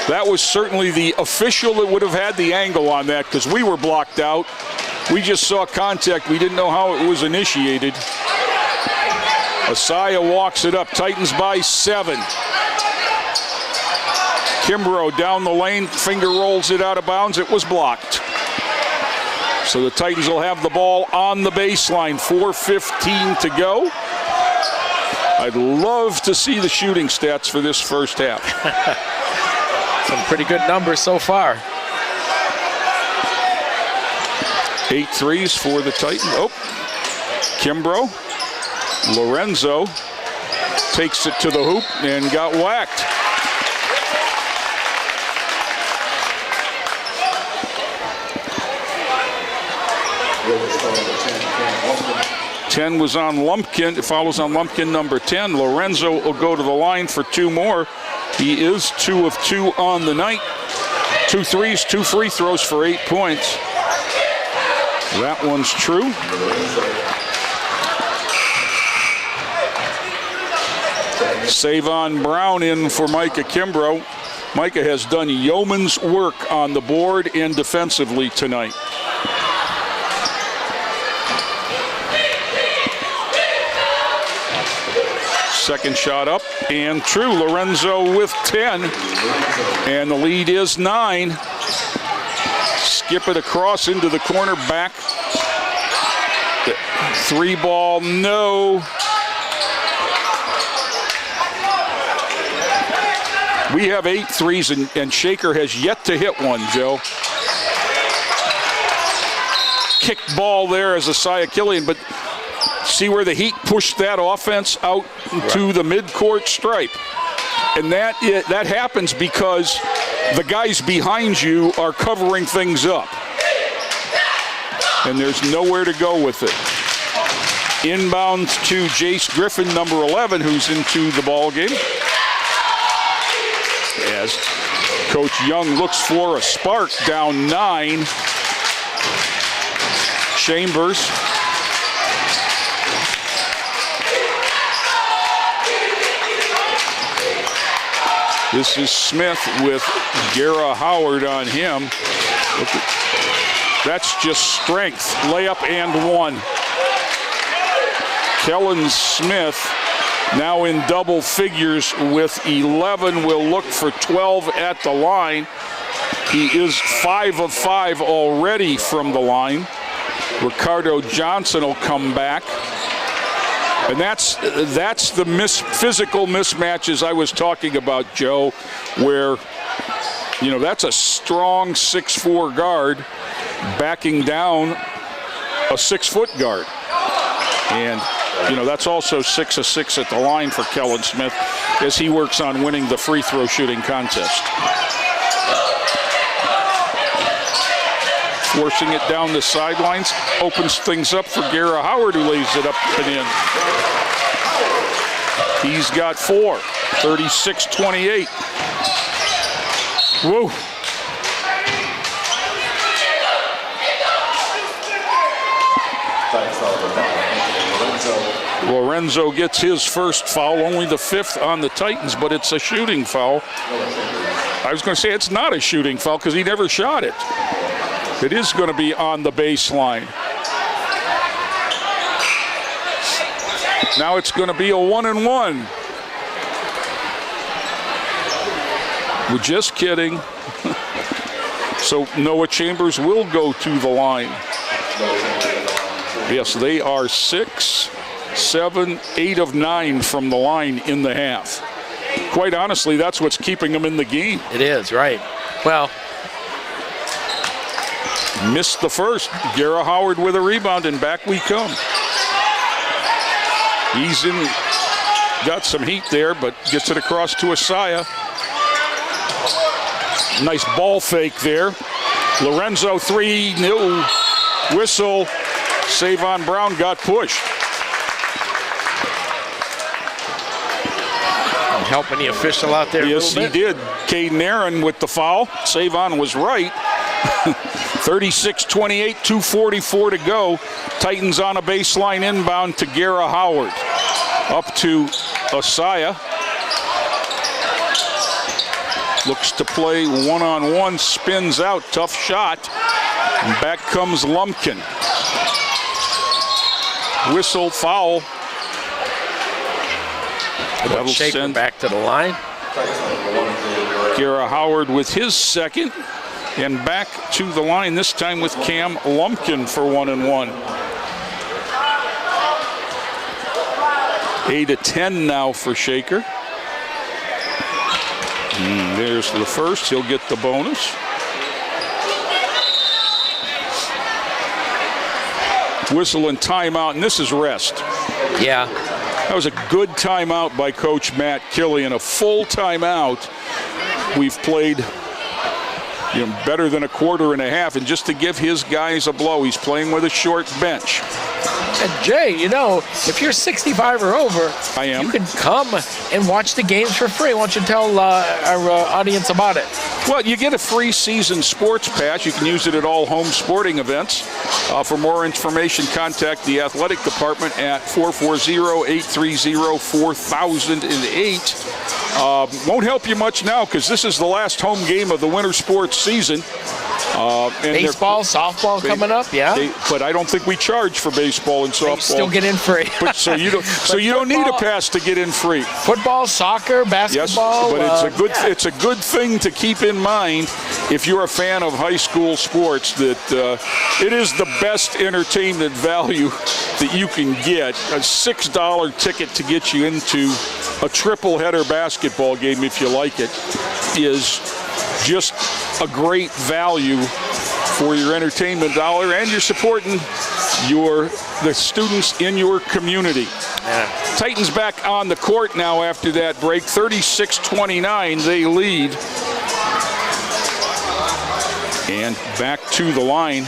S6: That was certainly the official that would have had the angle on that because we were blocked out. We just saw contact. We didn't know how it was initiated. Asaya walks it up. Titans by 7. Kimbrough down the lane, finger rolls it out of bounds. It was blocked. So the Titans will have the ball on the baseline. 4:15 to go. I'd love to see the shooting stats for this first half.
S1: Some pretty good numbers so far.
S6: 8 threes for the Titans. Oh, Kimbrough. Lorenzo takes it to the hoop and got whacked. Ten was on Lumpkin. It follows on Lumpkin number 10. Lorenzo will go to the line for 2 more. He is 2 of 2 on the night. 2 threes, 2 free throws for 8 points. That one's true. Savon Brown in for Micah Kimbrough. Micah has done yeoman's work on the board and defensively tonight. Second shot up and true. Lorenzo with 10. And the lead is 9. Skip it across into the corner, back. 3 ball, no. We have 8 threes, and Shaker has yet to hit one, Joe. Kicked ball there as Asaya Killian, but see where the Heat pushed that offense out to the midcourt stripe. And that happens because the guys behind you are covering things up. And there's nowhere to go with it. Inbound to Jace Griffin, number 11, who's into the ball game. As Coach Young looks for a spark, down 9. Chambers. This is Smith with Gara Howard on him. That's just strength. Layup and one. Kellen Smith now in double figures with 11. Will look for 12 at the line. He is 5 of 5 already from the line. Ricardo Johnson will come back. And that's the physical mismatches I was talking about, Joe, where, you know, that's a strong 6'4" guard backing down a 6-foot guard. And, you know, that's also 6 of 6 at the line for Kellen Smith as he works on winning the free throw shooting contest. Forcing it down the sidelines, opens things up for Gara Howard, who lays it up and in. He's got 4, 36-28. Whoa. Lorenzo gets his first foul, only the 5th on the Titans, but it's a shooting foul. I was going to say it's not a shooting foul because he never shot it. It is going to be on the baseline. Now it's going to be a 1-and-1. We're just kidding. So Noah Chambers will go to the line. Yes, they are 6, 7, 8 of 9 from the line in the half. Quite honestly, that's what's keeping them in the game.
S1: It is, right. Well,
S6: missed the first. Gara Howard with a rebound, and back we come. He's got some heat there, but gets it across to Asaya. Nice ball fake there. Lorenzo 3, no whistle. Savon Brown got pushed.
S1: Helping the official out there.
S6: Yes, he did. Caden Aaron with the foul. Savon was right. 36-28, 2:44 to go. Titans on a baseline inbound to Gara Howard. Up to Asaya. Looks to play one-on-one, spins out, tough shot. And back comes Lumpkin. Whistle, foul. That'll send
S1: back to the line.
S6: Gara Howard with his second. And back to the line, this time with Cam Lumpkin for 1-and-1. 8-10 now for Shaker. And there's the first. He'll get the bonus. Whistle and timeout, and this is rest.
S1: Yeah.
S6: That was a good timeout by Coach Matt Killian. A full timeout. We've played better than a quarter and a half, and just to give his guys a blow, he's playing with a short bench.
S1: And Jay, if you're 65 or over,
S6: I am.
S1: You can come and watch the games for free. Why don't you tell our audience about it?
S6: Well, you get a free season sports pass. You can use it at all home sporting events. For more information, contact the athletic department at 440-830-4008. Won't help you much now because this is the last home game of the winter sports season.
S1: And baseball, softball coming up, yeah.
S6: But I don't think we charge for baseball and softball.
S1: You still get in free.
S6: But, so you don't need a pass to get in free.
S1: Football, soccer, basketball.
S6: Yes, but it's a good thing to keep in mind if you're a fan of high school sports that it is the best entertainment value that you can get. A $6 ticket to get you into a triple header basketball game, if you like it, is just a great value for your entertainment dollar, and you're supporting the students in your community. Yeah. Titans back on the court now after that break. 36-29, they lead. And back to the line.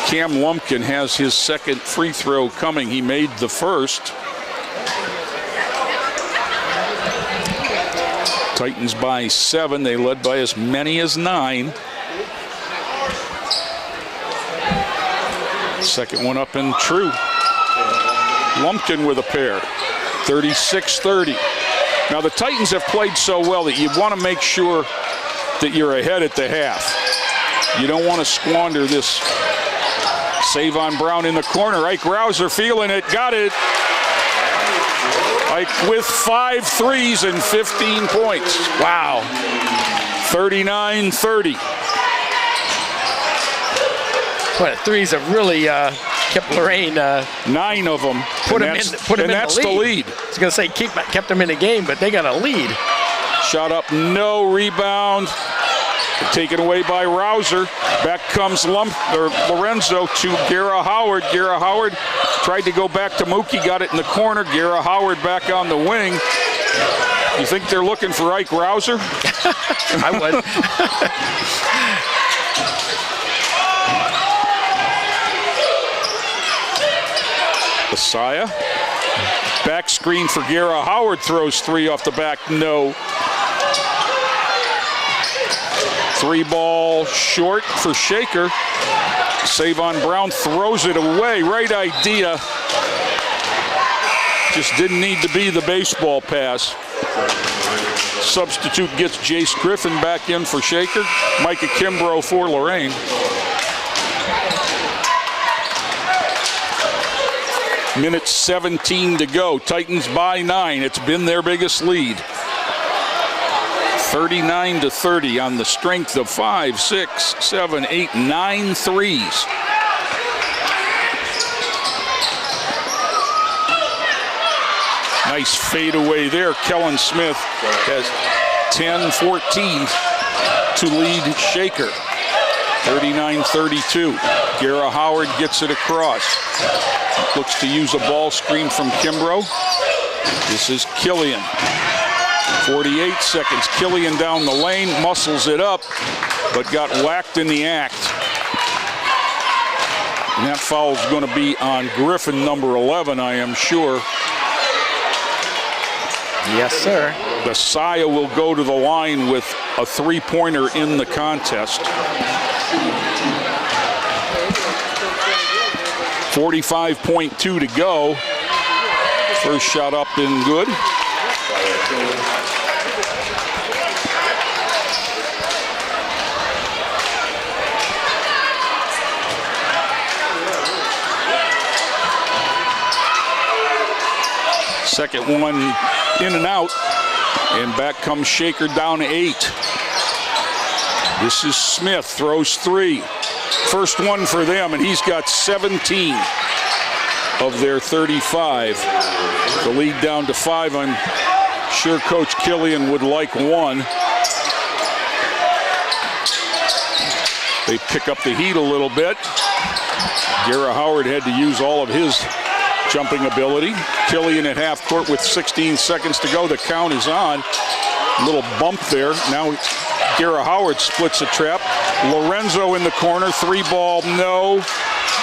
S6: Cam Lumpkin has his second free throw coming. He made the first. Titans by 7. They led by as many as 9. Second one up and true. Lumpkin with a pair. 36-30. Now, the Titans have played so well that you want to make sure that you're ahead at the half. You don't want to squander this. Savon Brown in the corner. Ike Rouser feeling it. Got it. Ike with 5 threes and 15 points.
S1: Wow.
S6: 39-30.
S1: But threes have really kept Lorain.
S6: 9 of them.
S1: Put him in
S6: that's
S1: the
S6: the
S1: lead.
S6: lead.
S1: I was going to say kept them in the game, but they got a lead.
S6: Shot up, no rebound. Taken away by Rouser. Back comes Lorenzo to Gara Howard. Gara Howard tried to go back to Mookie, got it in the corner. Gara Howard back on the wing. You think they're looking for Ike Rouser?
S1: I would.
S6: Messiah. Back screen for Gara Howard, throws 3 off the back, no. 3 ball short for Shaker. Savon Brown throws it away. Right idea. Just didn't need to be the baseball pass. Substitute gets Jace Griffin back in for Shaker. Micah Kimbrough for Lorain. Minute 17 to go. Titans by 9. It's been their biggest lead. 39-30 on the strength of 5, 6, 7, 8, 9 threes. Nice fadeaway there. Kellen Smith has 10-14 to lead Shaker. 39-32. Gara Howard gets it across. Looks to use a ball screen from Kimbrough. This is Killian. 48 seconds. Killian down the lane, muscles it up, but got whacked in the act. And that foul is going to be on Griffin, number 11, I am sure.
S1: Yes, sir.
S6: Messiah will go to the line with a 3-pointer in the contest. 45.2 to go. First shot up and good. Second one in and out, and back comes Shaker down 8. This is Smith, throws 3. First one for them, and he's got 17 of their 35. The lead down to 5. I'm sure Coach Killian would like 1. They pick up the heat a little bit. Gara Howard had to use all of his jumping ability. Killian at half court with 16 seconds to go. The count is on. Little bump there. Now Gara Howard splits a trap. Lorenzo in the corner. 3-ball, no.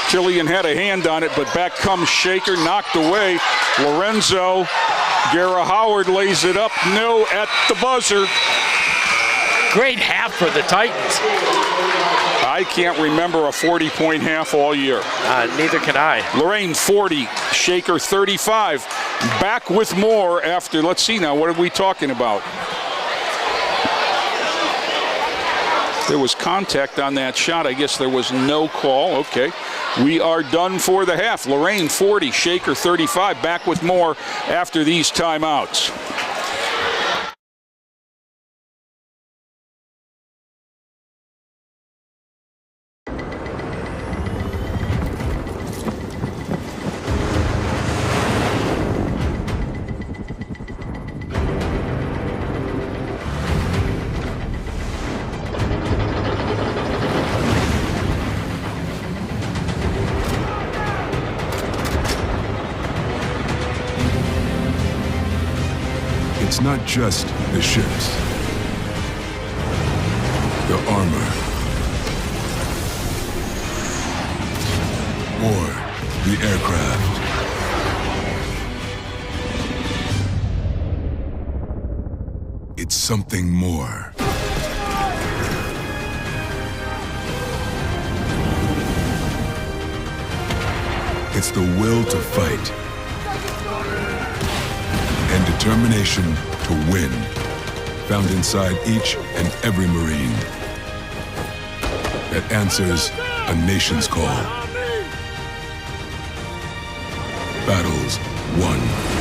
S6: Killian had a hand on it, but back comes Shaker, knocked away. Lorenzo, Gara Howard lays it up, no at the buzzer.
S1: Great half for the Titans.
S6: I can't remember a 40-point half all year.
S1: Neither can I.
S6: Lorain 40, Shaker 35. Back with more after, let's see now, what are we talking about? There was contact on that shot. I guess there was no call. Okay. We are done for the half. Lorain 40, Shaker 35. Back with more after these timeouts.
S9: It's not just the ships, the armor, or the aircraft. It's something more. It's the will to fight and determination to win, found inside each and every Marine, that answers a nation's call. Battles won.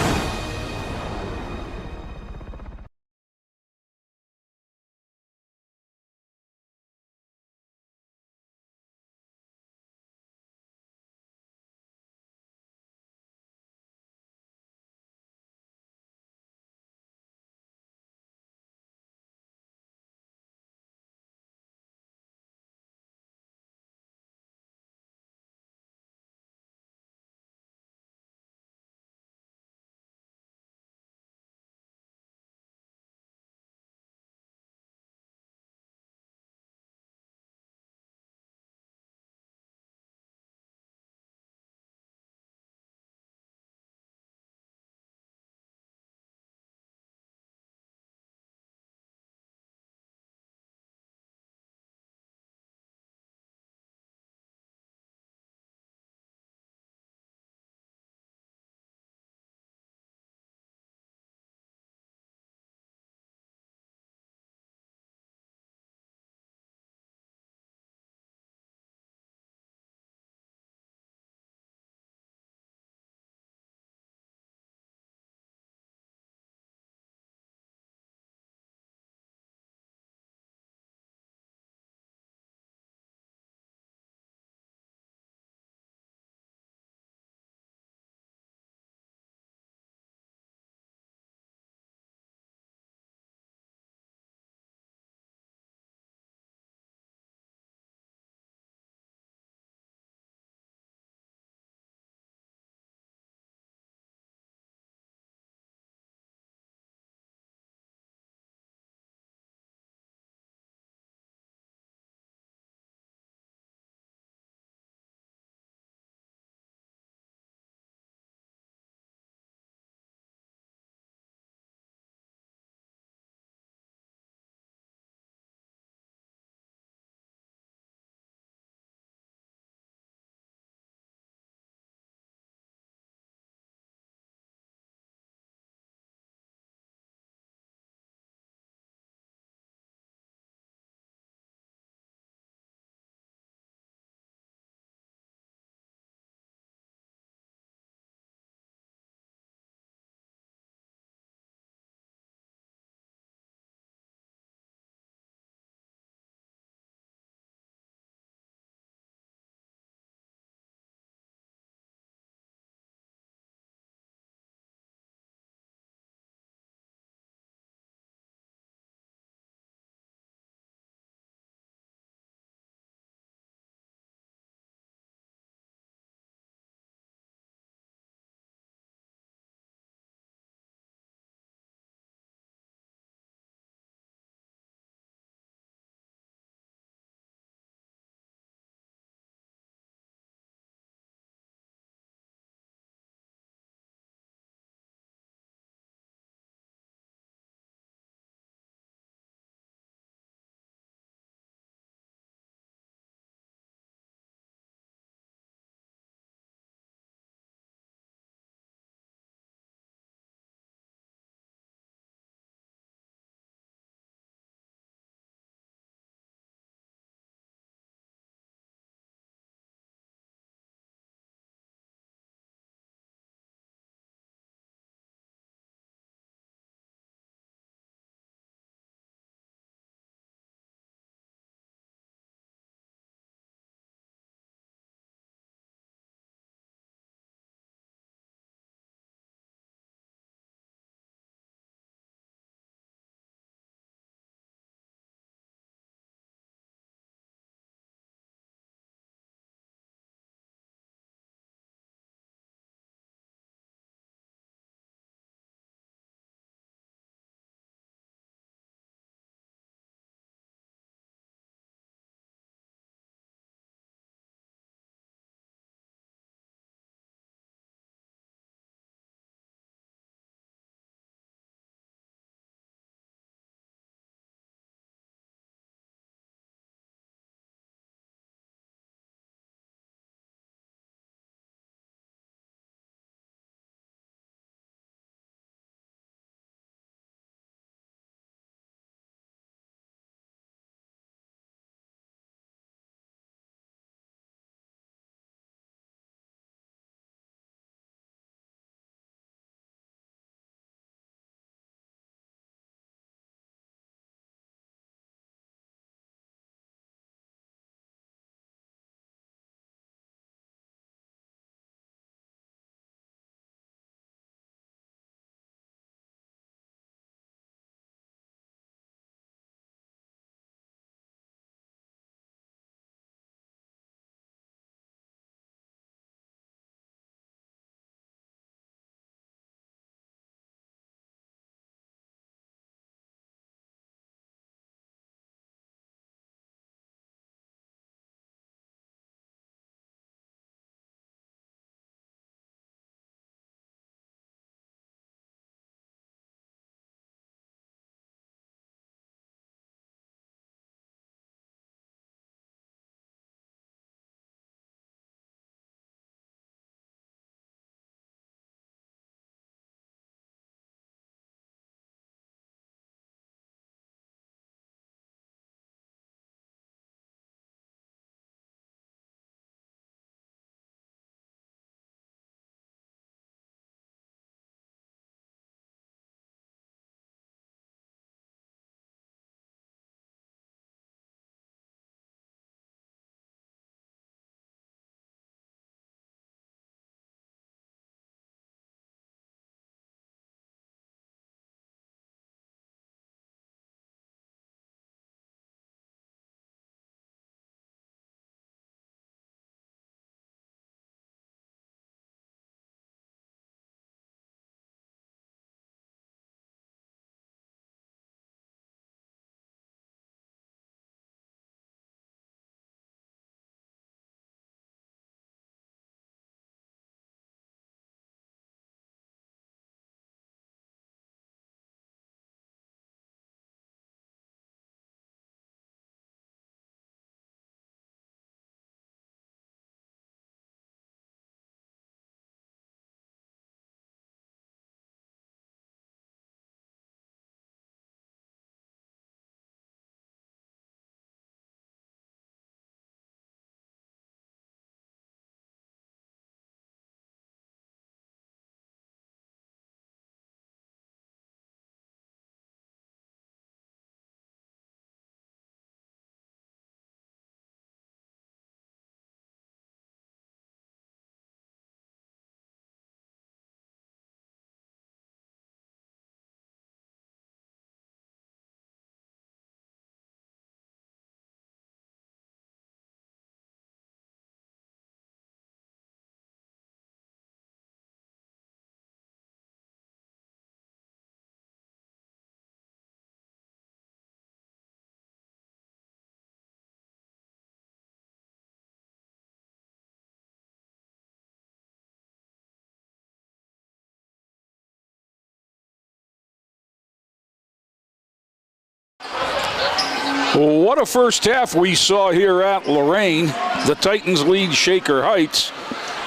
S6: What a first half we saw here at Lorain. The Titans lead Shaker Heights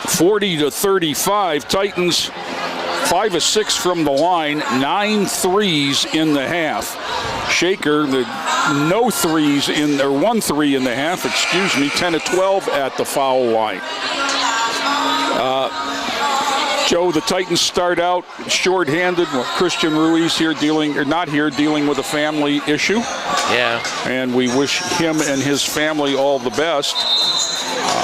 S6: 40-35. Titans 5 of 6 from the line, 9 threes in the half. Shaker, no threes in there, 1 3 in the half, 10 of 12 at the foul line. Joe, the Titans start out short-handed. Well, Christian Ruiz here dealing with a family issue.
S1: Yeah.
S6: And we wish him and his family all the best.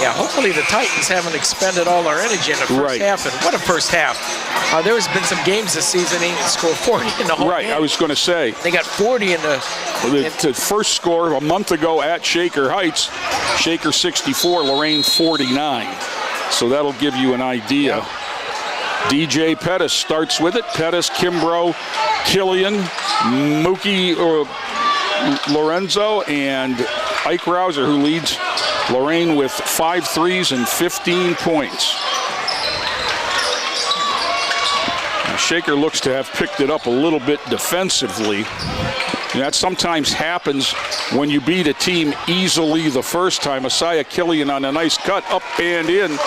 S1: Yeah, hopefully the Titans haven't expended all their energy in the first half. And what a first half. There's been some games this season they scored 40 in the whole game.
S6: I was going to say.
S1: They got 40 in the
S6: first score a month ago at Shaker Heights. Shaker 64, Lorain 49. So that'll give you an idea. Yeah. DJ Pettis starts with it. Pettis, Kimbrough, Killian, Mookie Lorenzo, and Ike Rouser, who leads Lorain with 5 threes and 15 points. Now, Shaker looks to have picked it up a little bit defensively. And that sometimes happens when you beat a team easily the first time. Asaya Killian on a nice cut, up and in.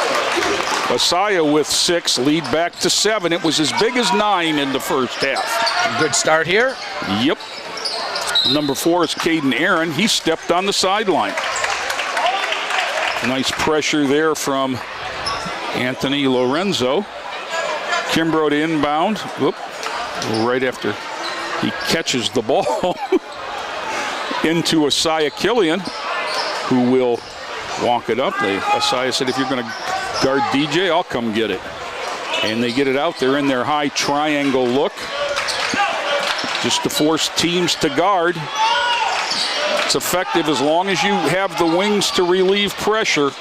S6: Asaya with 6, lead back to 7. It was as big as 9 in the first half.
S1: Good start here.
S6: Yep. Number 4 is Caden Aaron. He stepped on the sideline. Nice pressure there from Anthony Lorenzo. Kimbrough to inbound. Whoop. Right after he catches the ball into Asaya Killian, who will walk it up. Asaya said, if you're going to guard DJ, I'll come get it. And they get it out there in their high triangle look, just to force teams to guard. It's effective as long as you have the wings to relieve pressure.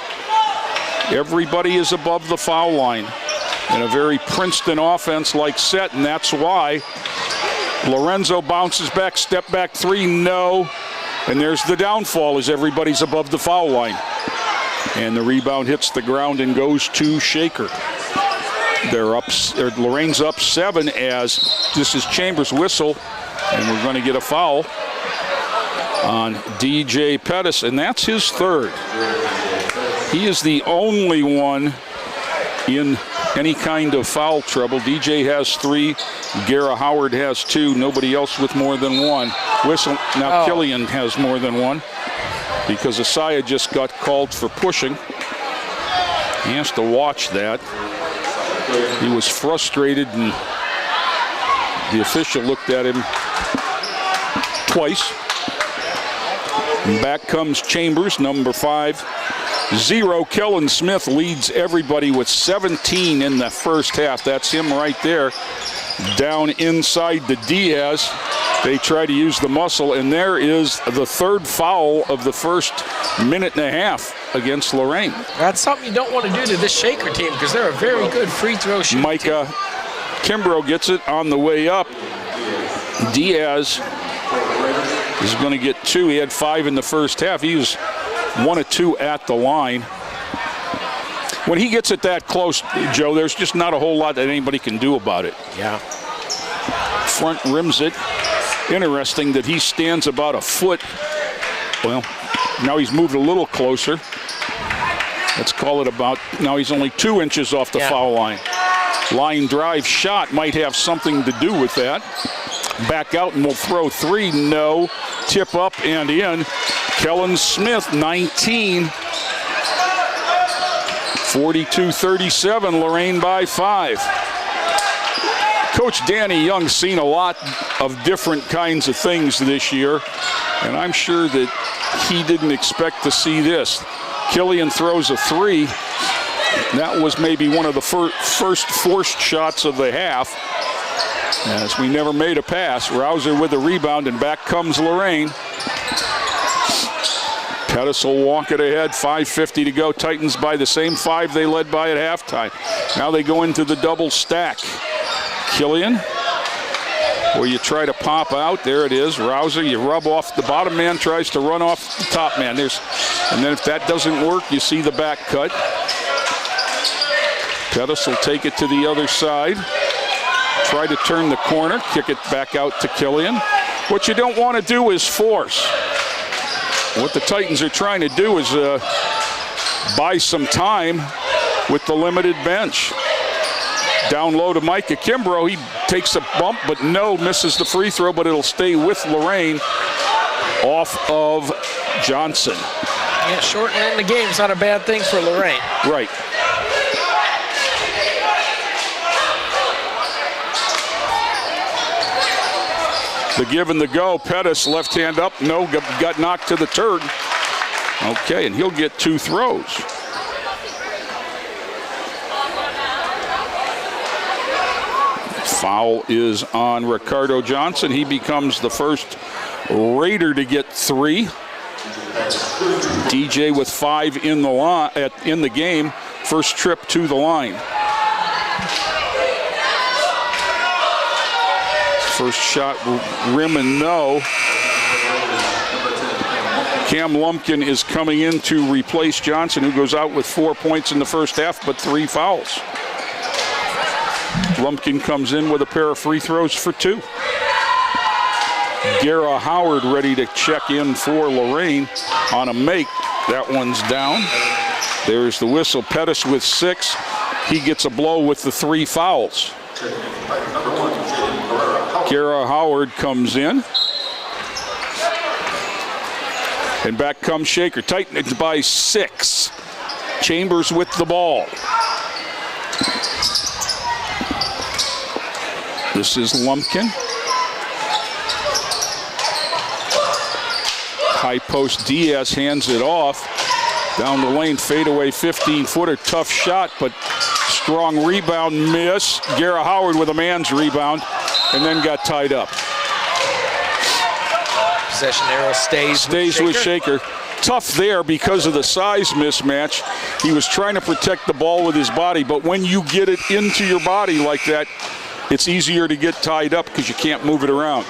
S6: Everybody is above the foul line in a very Princeton offense-like set, and that's why Lorenzo bounces back, step back 3, no. And there's the downfall as everybody's above the foul line. And the rebound hits the ground and goes to Shaker. They're up, Lorain's up 7 as this is Chambers' whistle, and we're going to get a foul on DJ Pettis, and that's his 3rd. He is the only one in any kind of foul trouble. DJ has 3, Gara Howard has 2, nobody else with more than 1. Whistle, now Killian has more than 1 because Asaya just got called for pushing. He has to watch that. He was frustrated and the official looked at him twice. And back comes Chambers, number 5. 0. Kellen Smith leads everybody with 17 in the first half. That's him right there. Down inside to Diaz. They try to use the muscle, and there is the 3rd foul of the first minute and a half against Lorain.
S1: That's something you don't want to do to this Shaker team because they're a very good free throw shooting
S6: Micah Kimbrough gets it on the way up. Diaz is going to get 2. He had 5 in the first half. He was 1 of 2 at the line. When he gets it that close, Joe, there's just not a whole lot that anybody can do about it.
S1: Yeah.
S6: Front rims it. Interesting that he stands about a foot. Well, now he's moved a little closer. Let's call it about, now he's only 2 inches off the foul line. Line drive shot might have something to do with that. Back out and we'll throw 3, no. Tip up and in. Kellen Smith, 19. 42-37, Lorain by 5. Coach Danny Young's seen a lot of different kinds of things this year, and I'm sure that he didn't expect to see this. Killian throws a 3. That was maybe one of the first forced shots of the half, as we never made a pass. Rouser with a rebound, and back comes Lorain. Pettis will walk it ahead, 5:50 to go. Titans by the same 5 they led by at halftime. Now they go into the double stack. Killian, where you try to pop out, there it is. Rouser, you rub off the bottom man, tries to run off the top man. And then if that doesn't work, you see the back cut. Pettis will take it to the other side. Try to turn the corner, kick it back out to Killian. What you don't want to do is force. What the Titans are trying to do is buy some time with the limited bench. Down low to Micah Kimbrough. He takes a bump, but misses the free throw, but it'll stay with Lorain off of Johnson.
S1: Yeah, shortening the game is not a bad thing for Lorain.
S6: Right. The give and the go. Pettis, left hand up. No, got knocked to the turd. Okay, and he'll get 2 throws. Foul is on Ricardo Johnson. He becomes the first Raider to get 3. DJ with 5 in the game. First trip to the line. First shot, rim and no. Cam Lumpkin is coming in to replace Johnson, who goes out with 4 points in the first half, but 3 fouls. Lumpkin comes in with a pair of free throws for 2. Gara Howard ready to check in for Lorain on a make. That one's down. There's the whistle. Pettis with 6. He gets a blow with the 3 fouls. Gara Howard comes in. And back comes Shaker. Tighten it by 6. Chambers with the ball. This is Lumpkin. High post, Diaz hands it off. Down the lane, fadeaway 15-footer. Tough shot, but strong rebound miss. Gara Howard with a man's rebound and then got tied up.
S1: Possession arrow stays
S6: with Shaker. Tough there because of the size mismatch. He was trying to protect the ball with his body, but when you get it into your body like that, it's easier to get tied up because you can't move it around.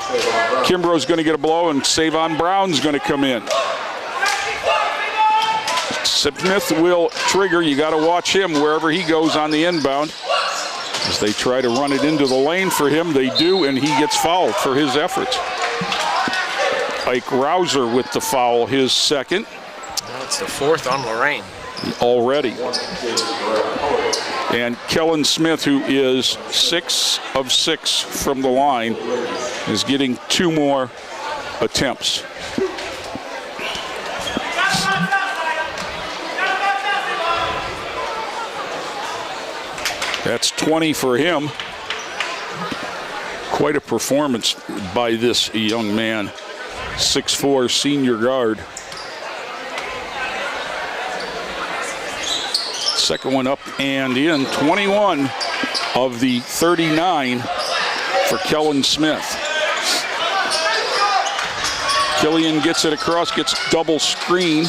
S6: Kimbrough's going to get a blow, and Savon Brown's going to come in. Smith will trigger. You got to watch him wherever he goes on the inbound. As they try to run it into the lane for him, they do, and he gets fouled for his efforts. Ike Rouser with the foul, his second.
S1: It's the 4th on Lorain.
S6: Already. And Kellen Smith, who is 6 of 6 from the line, is getting 2 more attempts. That's 20 for him. Quite a performance by this young man. 6'4" senior guard. Second one up and in. 21 of the 39 for Kellen Smith. Killian gets it across, gets double screen.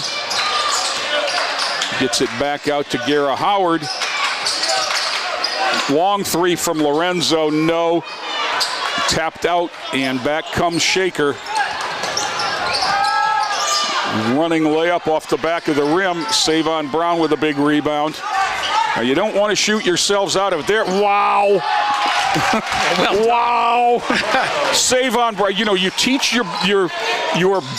S6: Gets it back out to Gara Howard. Long 3 from Lorenzo, no. Tapped out, and back comes Shaker. Running layup off the back of the rim. Savon Brown with a big rebound. Now you don't want to shoot yourselves out of there. Wow. Wow. Savon Brown, you teach your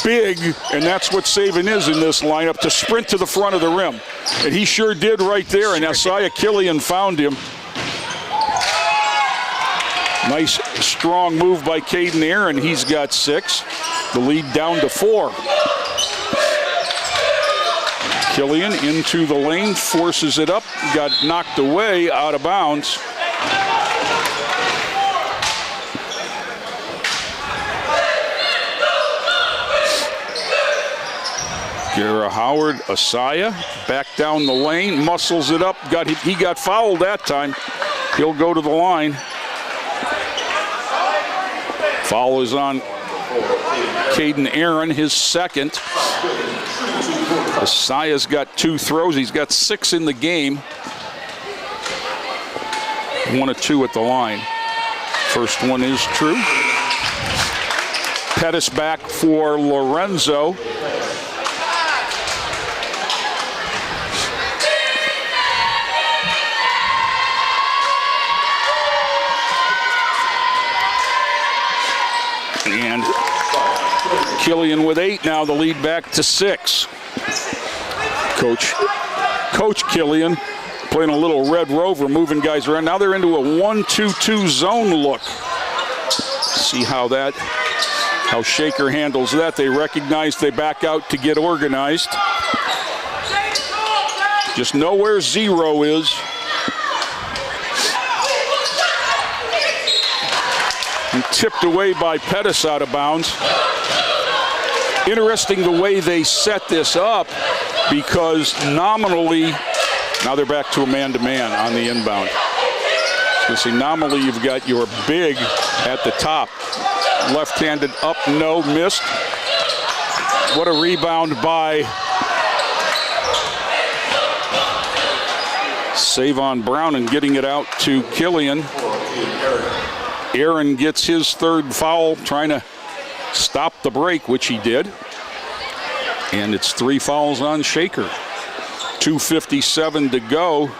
S6: big, and that's what Savon is in this lineup, to sprint to the front of the rim. And he sure did right there, and Isaiah Killian found him. Nice, strong move by Caden Aaron. He's got 6. The lead down to 4. Killian into the lane, forces it up, got knocked away, out of bounds. Gara Howard, Asaya, back down the lane, muscles it up. He got fouled that time. He'll go to the line. Foul is on Caden Aaron, his second. Asaya's got 2 throws. He's got 6 in the game. 1 of 2 at the line. First one is true. Pettis back for Lorenzo. And Killian with 8 now, the lead back to 6. Coach Killian playing a little Red Rover, moving guys around. Now they're into a 1-2-2 zone look. See how Shaker handles that. They recognize they back out to get organized. Just know where 0 is. And tipped away by Pettis out of bounds. Interesting the way they set this up, because nominally, now they're back to a man-to-man on the inbound. So see, nominally you've got your big at the top. Left-handed up, no, missed. What a rebound by Savon Brown, and getting it out to Killian. Aaron gets his 3rd foul, trying to stop the break, which he did. And it's 3 fouls on Shaker. 2:57 to go.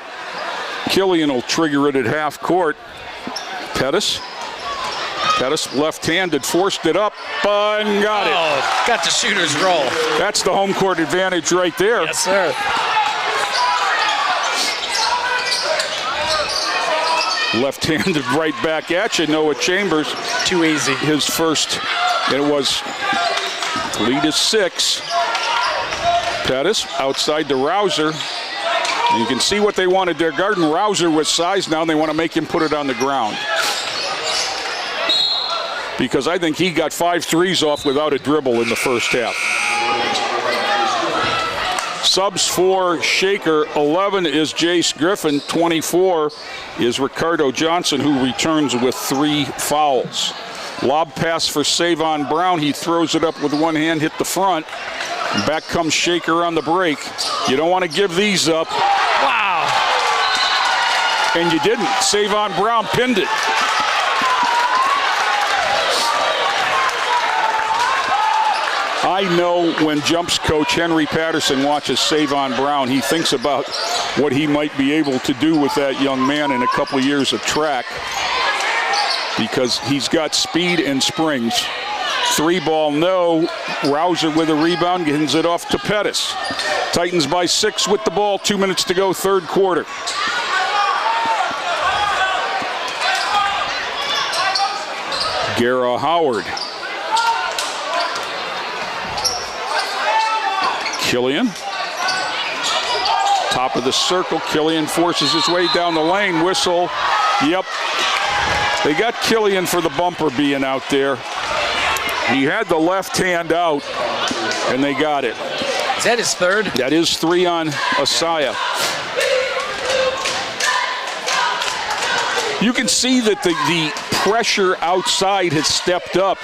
S6: Killian will trigger it at half court. Pettis left-handed, forced it up, and got it.
S1: Oh, got the shooter's roll.
S6: That's the home court advantage right there.
S1: Yes, sir.
S6: Left-handed right back at you, Noah Chambers.
S1: Too easy.
S6: His first, it was, lead is 6. Pettis outside to Rouser. And you can see what they wanted there. Garden Rouser with size now, and they want to make him put it on the ground. Because I think he got 5 threes off without a dribble in the first half. Subs for Shaker, 11 is Jace Griffin, 24 is Ricardo Johnson, who returns with 3 fouls. Lob pass for Savon Brown. He throws it up with one hand, hit the front. And back comes Shaker on the break. You don't want to give these up.
S1: Wow.
S6: And you didn't. Savon Brown pinned it. I know when Jumps coach Henry Patterson watches Savon Brown, he thinks about what he might be able to do with that young man in a couple of years of track, because he's got speed and springs. 3-ball, no. Rouser with a rebound, hands it off to Pettis. Titans by 6 with the ball, 2 minutes to go, 3rd quarter. Gara Howard. Killian. Top of the circle, Killian forces his way down the lane, whistle. Yep. They got Killian for the bumper being out there. He had the left hand out, and they got it.
S1: Is that his 3rd?
S6: That is 3 on Asaya. You can see that the pressure outside has stepped up.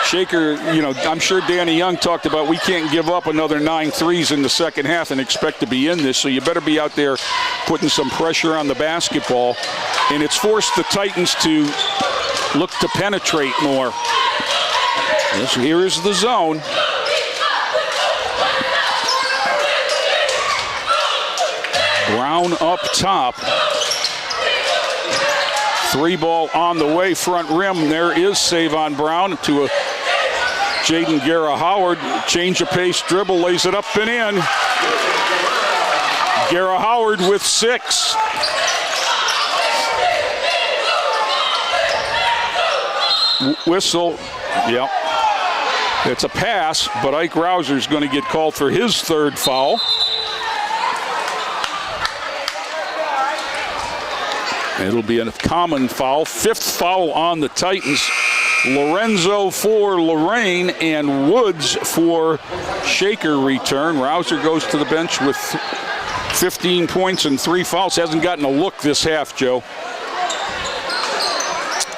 S6: Shaker, I'm sure Danny Young talked about, we can't give up another 9 threes in the second half and expect to be in this, so you better be out there putting some pressure on the basketball. And it's forced the Titans to look to penetrate more. Here is the zone. Brown up top. 3-ball on the way, front rim. There is Savon Brown to a Jaden Gara Howard. Change of pace, dribble, lays it up and in. Gara Howard with 6. Whistle, yep. It's a pass, but Ike Rouser's going to get called for his 3rd foul. It'll be a common foul. 5th foul on the Titans. Lorenzo for Lorain and Woods for Shaker return. Rouser goes to the bench with 15 points and 3 fouls. Hasn't gotten a look this half, Joe.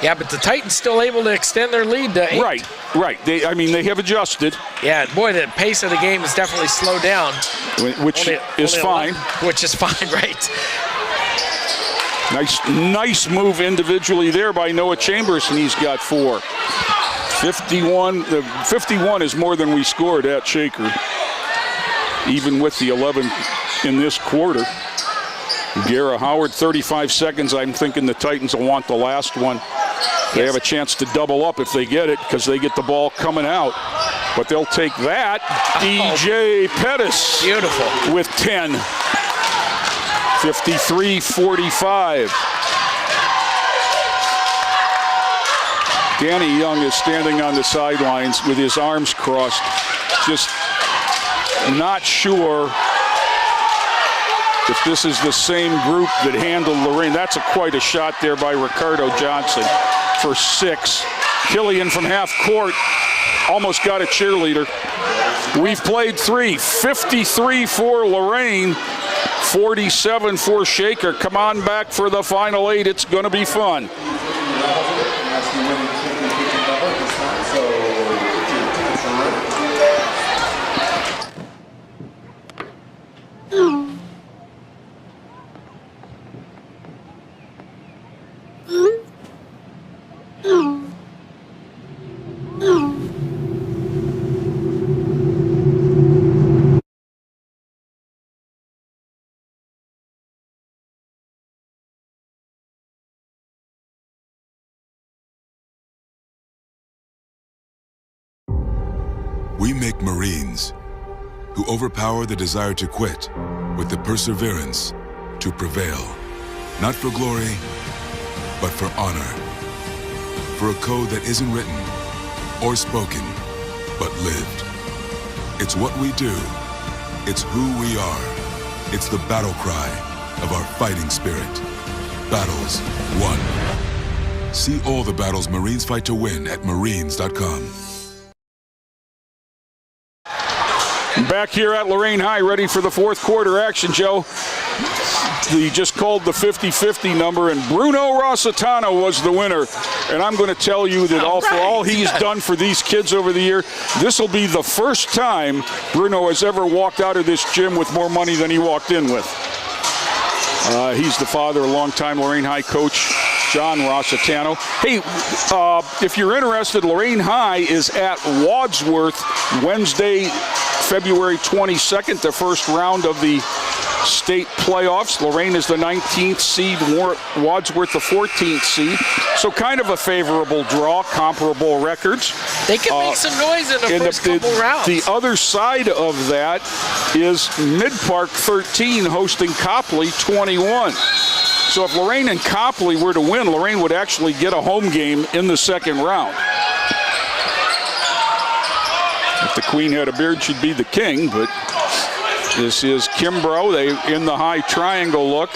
S1: Yeah, but the Titans still able to extend their lead to 8.
S6: Right. They have adjusted.
S1: Yeah, boy, the pace of the game has definitely slowed down.
S6: Which is fine.
S1: Which is fine, right.
S6: Nice move individually there by Noah Chambers, and he's got 4. 51 is more than we scored at Shaker, even with the 11 in this quarter. Gara Howard, 35 seconds. I'm thinking the Titans will want the last one. They have a chance to double up if they get it, because they get the ball coming out. but they'll take that. DJ Pettis.
S1: Beautiful.
S6: With 10. 53-45. Danny Young is standing on the sidelines with his arms crossed, just not sure if this is the same group that handled Lorain. That's quite a shot there by Ricardo Johnson for 6. Killian from half court almost got a cheerleader. We've played 3. 53 for Lorain, 47 for Shaker. Come on back for the final 8. It's going to be fun.
S9: We make Marines who overpower the desire to quit with the perseverance to prevail. Not for glory, but for honor. For a code that isn't written or spoken, but lived. It's what we do. It's who we are. It's the battle cry of our fighting spirit. Battles won. See all the battles Marines fight to win at Marines.com.
S6: Back here at Lorain High, ready for the fourth quarter action, Joe. He just called the 50-50 number, and Bruno Rossitano was the winner. And I'm going to tell you that for all he's done for these kids over the year, this will be the first time Bruno has ever walked out of this gym with more money than he walked in with. He's the father, a longtime Lorain High coach, John Rossitano. Hey, if you're interested, Lorain High is at Wadsworth Wednesday, February 22nd, the first round of the state playoffs. Lorain is the 19th seed, Wadsworth the 14th seed. So kind of a favorable draw, comparable records.
S1: They can make some noise in the first couple rounds.
S6: The other side of that is Mid-Park 13 hosting Copley 21. So if Lorain and Copley were to win, Lorain would actually get a home game in the second round. If the queen had a beard, she'd be the king, but this is Kimbrough. They in the high triangle look.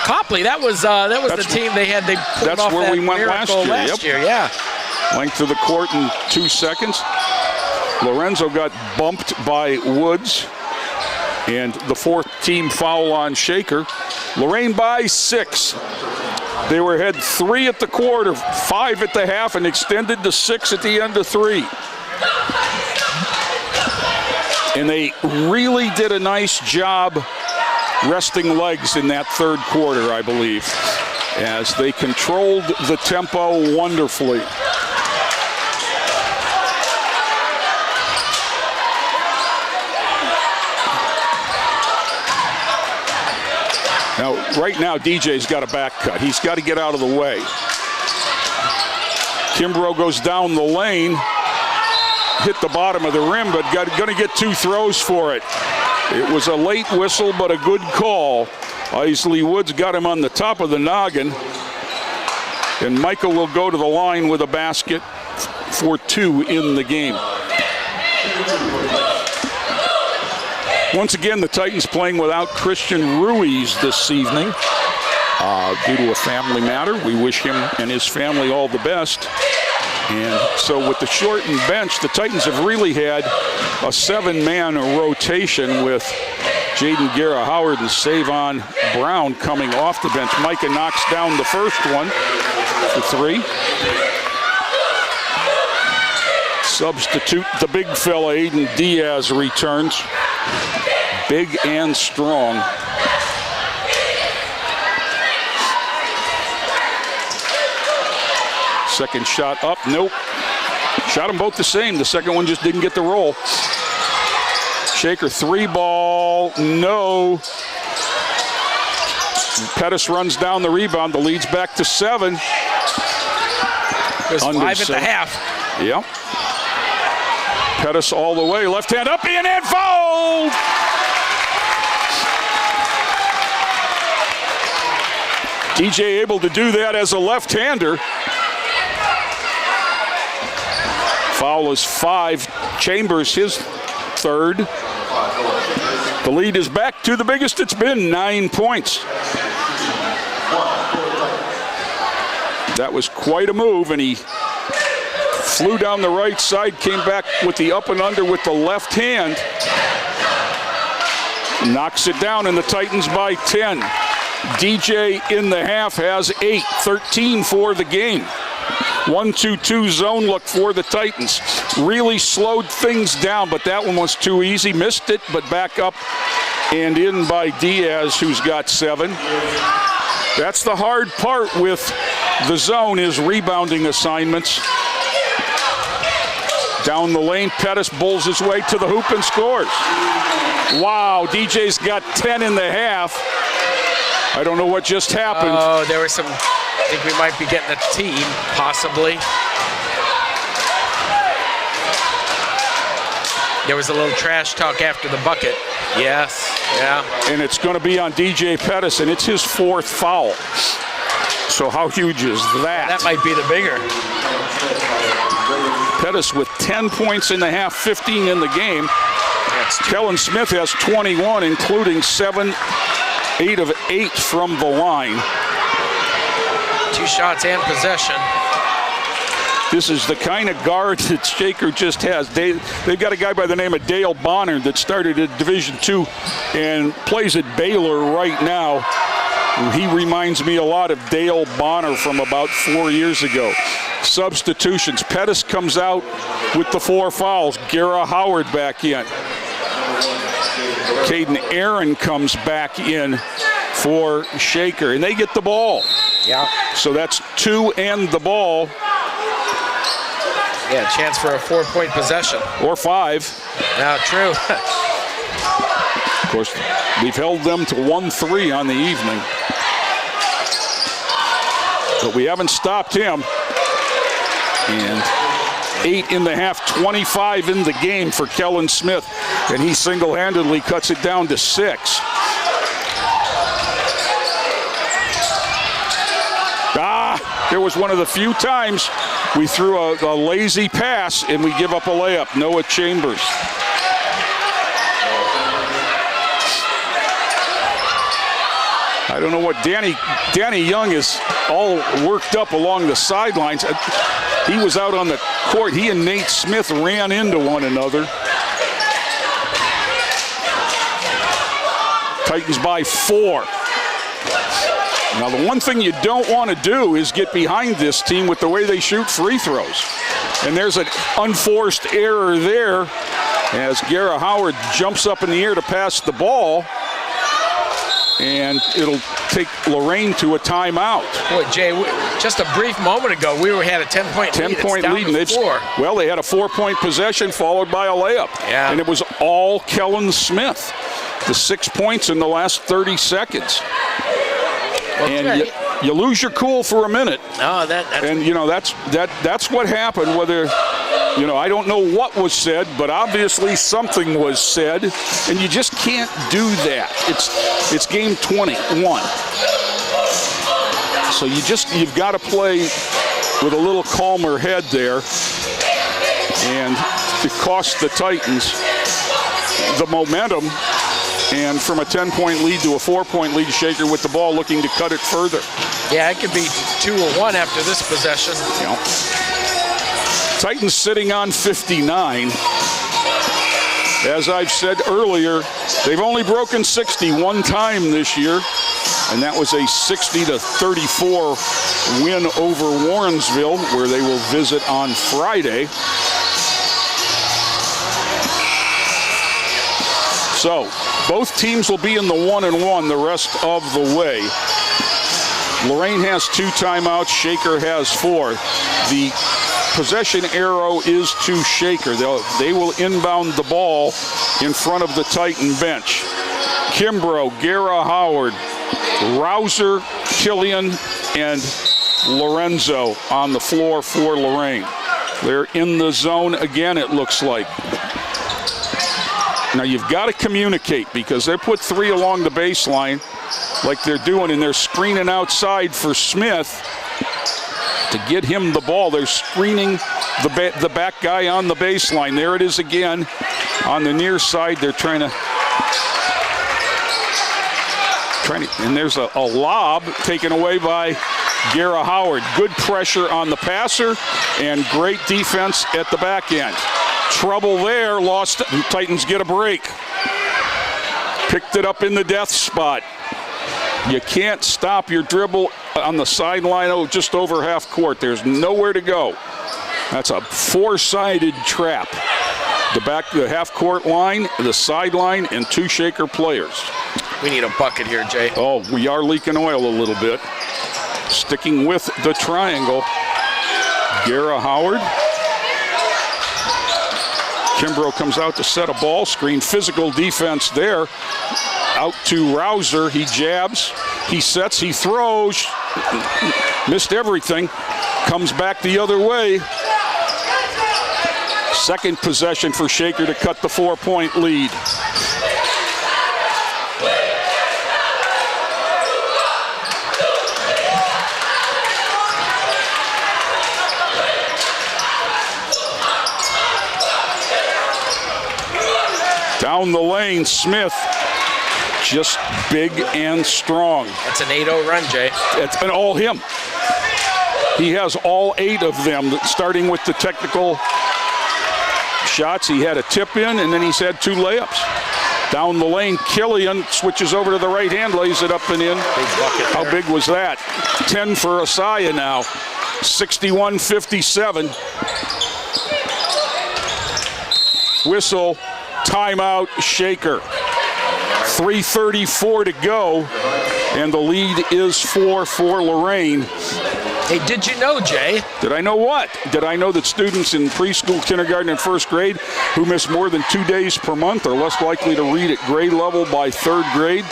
S1: Copley, that was the team they had. They pulled
S6: that's
S1: off
S6: where
S1: that
S6: we went last year.
S1: Yeah.
S6: Length of the court in 2 seconds. Lorenzo got bumped by Woods, and the fourth team foul on Shaker. Lorain by 6. They were ahead 3 at the quarter, 5 at the half, and extended to 6 at the end of 3. And they really did a nice job resting legs in that third quarter, I believe, as they controlled the tempo wonderfully. Now, right now, DJ's got a back cut. He's got to get out of the way. Kimbrough goes down the lane, hit the bottom of the rim, but going to get 2 throws for it. It was a late whistle, but a good call. Isley Woods got him on the top of the noggin, and Michael will go to the line with a basket for 2 in the game. Once again, the Titans playing without Christian Ruiz this evening due to a family matter. We wish him and his family all the best. And so with the shortened bench, the Titans have really had a 7-man rotation with Jaden Guerra Howard and Savon Brown coming off the bench. Micah knocks down the first one for 3. Substitute the big fella, Aiden Diaz, returns. Big and strong. Second shot up, nope. Shot them both the same. The second one just didn't get the roll. Shaker 3 ball, no. Pettis runs down the rebound. The lead's back to 7.
S1: It was 5 at the half.
S6: Yep. Pettis all the way, left hand up, in and fouled! DJ able to do that as a left-hander. Foul is 5. Chambers, his third. The lead is back to the biggest it's been, 9 points. That was quite a move, and he flew down the right side, came back with the up and under with the left hand. Knocks it down, and the Titans by 10. DJ in the half has 8, 13 for the game. 1-2-2 zone look for the Titans. Really slowed things down, but that one was too easy. Missed it, but back up and in by Diaz, who's got 7. That's the hard part with the zone, is rebounding assignments. Down the lane, Pettis bowls his way to the hoop and scores. Wow, DJ's got 10 in the half. I don't know what just happened.
S1: Oh, there was some, I think we might be getting a team, possibly. There was a little trash talk after the bucket. Yes, yeah.
S6: And it's going to be on DJ Pettis, and it's his 4th foul. So how huge is that?
S1: That might be the bigger.
S6: Pettis with 10 points in the half, 15 in the game. Kellen Smith has 21, including 8 of 8 from the line.
S1: 2 shots and possession.
S6: This is the kind of guard that Shaker just has. They've got a guy by the name of Dale Bonner that started at Division II and plays at Baylor right now. He reminds me a lot of Dale Bonner from about 4 years ago. Substitutions. Pettis comes out with the 4 fouls. Gara Howard back in. Caden Aaron comes back in for Shaker, and they get the ball.
S1: Yeah.
S6: So that's 2 and the ball.
S1: Yeah, chance for a 4-point possession.
S6: Or 5.
S1: Yeah, true.
S6: Of course, we've held them to 1-3 on the evening. But we haven't stopped him. And 8 in the half, 25 in the game for Kellen Smith. And he single-handedly cuts it down to 6. There was one of the few times we threw a lazy pass and we give up a layup. Noah Chambers. I don't know what Danny Young is all worked up along the sidelines. He was out on the court. He and Nate Smith ran into one another. Titans by 4. Now, the one thing you don't want to do is get behind this team with the way they shoot free throws. And there's an unforced error there as Gara Howard jumps up in the air to pass the ball. And it'll take Lorain to a timeout.
S1: Boy, Jay, just a brief moment ago, we had a 10-point lead.
S6: 10-point lead. Well, they had a 4-point possession followed by a layup.
S1: Yeah.
S6: And it was all Kellen Smith. The 6 points in the last 30 seconds. And you lose your cool for a minute.
S1: Oh,
S6: and you know that's what happened. Whether I don't know what was said, but obviously something was said, and you just can't do that. It's game 21, so you've got to play with a little calmer head there, and it cost the Titans the momentum. And from a 10-point lead to a 4-point lead, Shaker with the ball looking to cut it further.
S1: Yeah, it could be 2 or 1 after this possession.
S6: Yeah. Titans sitting on 59. As I've said earlier, they've only broken 60 one time this year, and that was a 60-34 win over Warrensville, where they will visit on Friday. So, both teams will be in the 1-1 the rest of the way. Lorain has 2 timeouts. Shaker has 4. The possession arrow is to Shaker. They will inbound the ball in front of the Titan bench. Kimbrough, Gara Howard, Rouser, Killian, and Lorenzo on the floor for Lorain. They're in the zone again, it looks like. Now you've got to communicate because they put 3 along the baseline like they're doing, and they're screening outside for Smith to get him the ball. They're screening the back guy on the baseline. There it is again on the near side. They're trying to and there's a lob taken away by Gara Howard. Good pressure on the passer and great defense at the back end. Trouble there, lost. Titans get a break. Picked it up in the death spot. You can't stop your dribble on the sideline, just over half court. There's nowhere to go. That's a 4-sided trap. The half court line, the sideline, and 2 Shaker players.
S1: We need a bucket here, Jay.
S6: Oh, we are leaking oil a little bit. Sticking with the triangle. Gara Howard. Kimbrough comes out to set a ball screen. Physical defense there. Out to Rouser. He jabs. He sets. He throws. Missed everything. Comes back the other way. Second possession for Shaker to cut the 4-point lead. Down the lane, Smith, just big and strong.
S1: That's an 8-0 run, Jay.
S6: It's been all him. He has all 8 of them, starting with the technical shots. He had a tip in, and then he's had 2 layups. Down the lane, Killian switches over to the right hand, lays it up and in.
S1: Big bucket there.
S6: How big was that? 10 for Asaya now, 61-57. Whistle. Timeout, Shaker. 3:34 to go, and the lead is 4 for Lorain.
S1: Hey, did you know, Jay?
S6: Did I know what? Did I know that students in preschool, kindergarten, and 1st grade who miss more than 2 days per month are less likely to read at grade level by 3rd grade?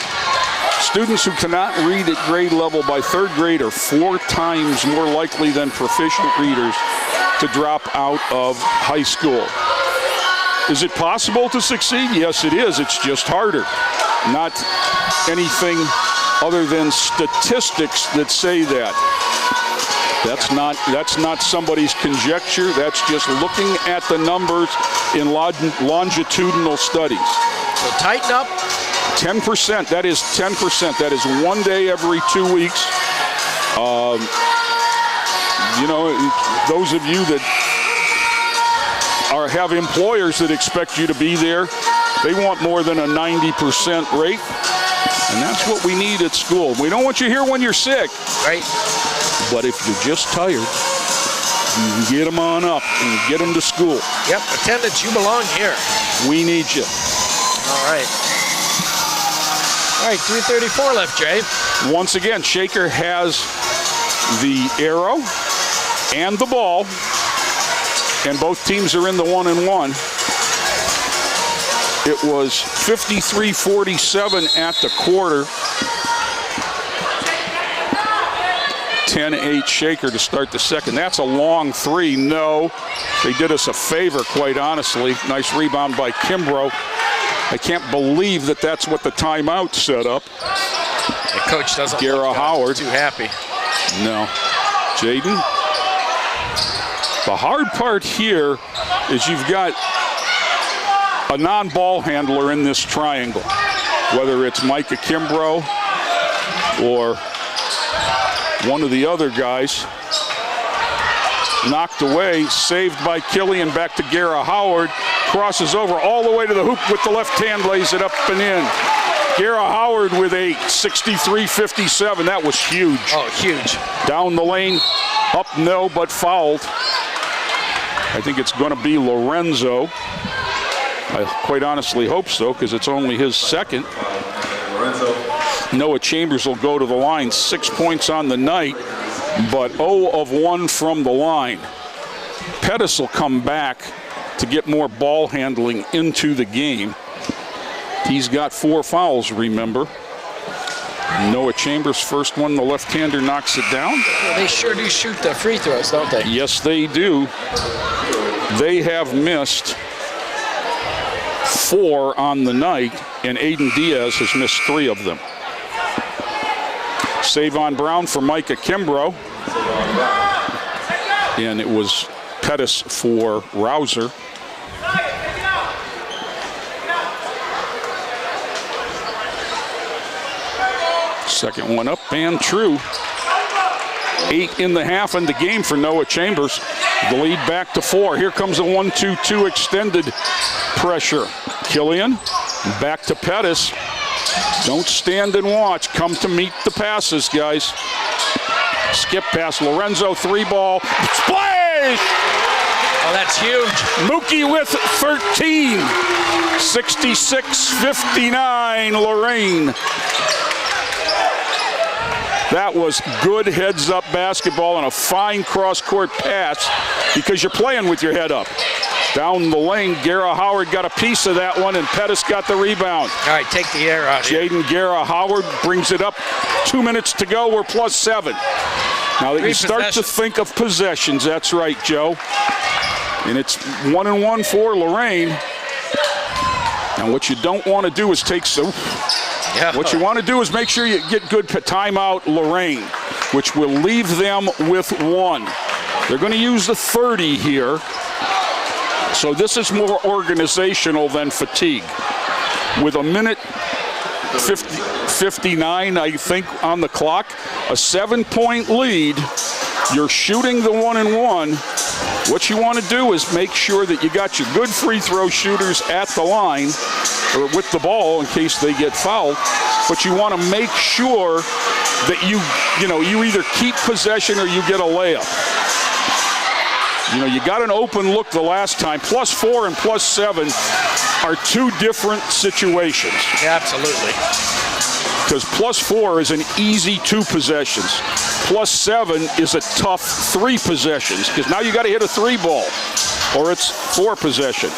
S6: Students who cannot read at grade level by 3rd grade are 4 times more likely than proficient readers to drop out of high school. Is it possible to succeed? Yes, it is. It's just harder. Not anything other than statistics that say that. That's not somebody's conjecture. That's just looking at the numbers in longitudinal studies.
S1: So tighten up.
S6: 10%. That is 10%. That is 1 day every 2 weeks. Those of you that have employers that expect you to be there, they want more than a 90% rate, and that's what we need at school. We don't want you here when you're sick,
S1: right?
S6: But if you're just tired, you can get them on up and get them to school.
S1: Yep, attendance, you belong here.
S6: We need you.
S1: All right. All right, 3:34 left, Jay.
S6: Once again, Shaker has the arrow and the ball, and both teams are in the 1-and-1. It was 53-47 at the quarter. 10-8 Shaker to start the second. That's a long 3. No, they did us a favor, quite honestly. Nice rebound by Kimbrough. I can't believe that that's what the timeout set up.
S1: The coach doesn't
S6: Gara Howard.
S1: Too happy.
S6: No. Jaden? The hard part here is you've got a non-ball handler in this triangle, whether it's Micah Kimbrough or one of the other guys. Knocked away, saved by Killian, back to Gara Howard, crosses over all the way to the hoop with the left hand, lays it up and in. Gara Howard with a 63-57, that was huge.
S1: Oh, huge.
S6: Down the lane, up no, but fouled. I think it's going to be Lorenzo. I quite honestly hope so, because it's only his second. Noah Chambers will go to the line, 6 points on the night, but 0 of 1 from the line. Pettis will come back to get more ball handling into the game. He's got 4 fouls, remember. Noah Chambers, first one, the left-hander knocks it down.
S1: Well, they sure do shoot the free throws, don't they?
S6: Yes, they do. They have missed 4 on the night, and Aiden Diaz has missed 3 of them. Save on Brown for Micah Kimbrough. And it was Pettis for Rouser. Second one up and true. 8 in the half in the game for Noah Chambers. The lead back to 4. Here comes a 1-2-2 extended pressure. Killian back to Pettis. Don't stand and watch. Come to meet the passes, guys. Skip pass. Lorenzo, 3-ball. Splash!
S1: Oh, that's huge.
S6: Mookie with 13. 66-59, Lorain. That was good heads-up basketball and a fine cross-court pass because you're playing with your head up. Down the lane, Gara Howard got a piece of that one, and Pettis got the rebound.
S1: All right, take the air out here.
S6: Jaden Gara Howard brings it up. 2 minutes to go. We're +7. Now that you start to think of possessions, that's right, Joe. And it's 1-1 for Lorain. Now what you don't want to do is take some. What you want to do is make sure you get good timeout Lorain, which will leave them with 1. They're going to use the 30 here. So this is more organizational than fatigue. With a minute 59, I think, on the clock, a 7-point lead, you're shooting the 1-and-1. What you want to do is make sure that you got your good free throw shooters at the line or with the ball in case they get fouled. But you want to make sure that you either keep possession or you get a layup. You got an open look the last time. +4 and +7 are 2 different situations.
S1: Yeah, absolutely.
S6: Because +4 is an easy 2 possessions. +7 is a tough 3 possessions. Because now you got to hit a 3-ball, or it's 4 possessions.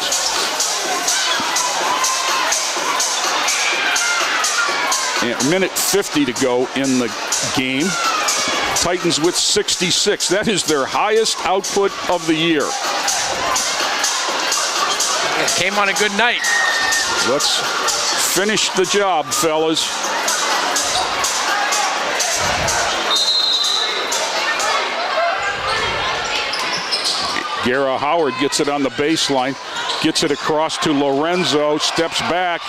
S6: And minute 50 to go in the game. Titans with 66. That is their highest output of the year.
S1: It came on a good night.
S6: Let's finish the job, fellas. Gara Howard gets it on the baseline, gets it across to Lorenzo, steps back,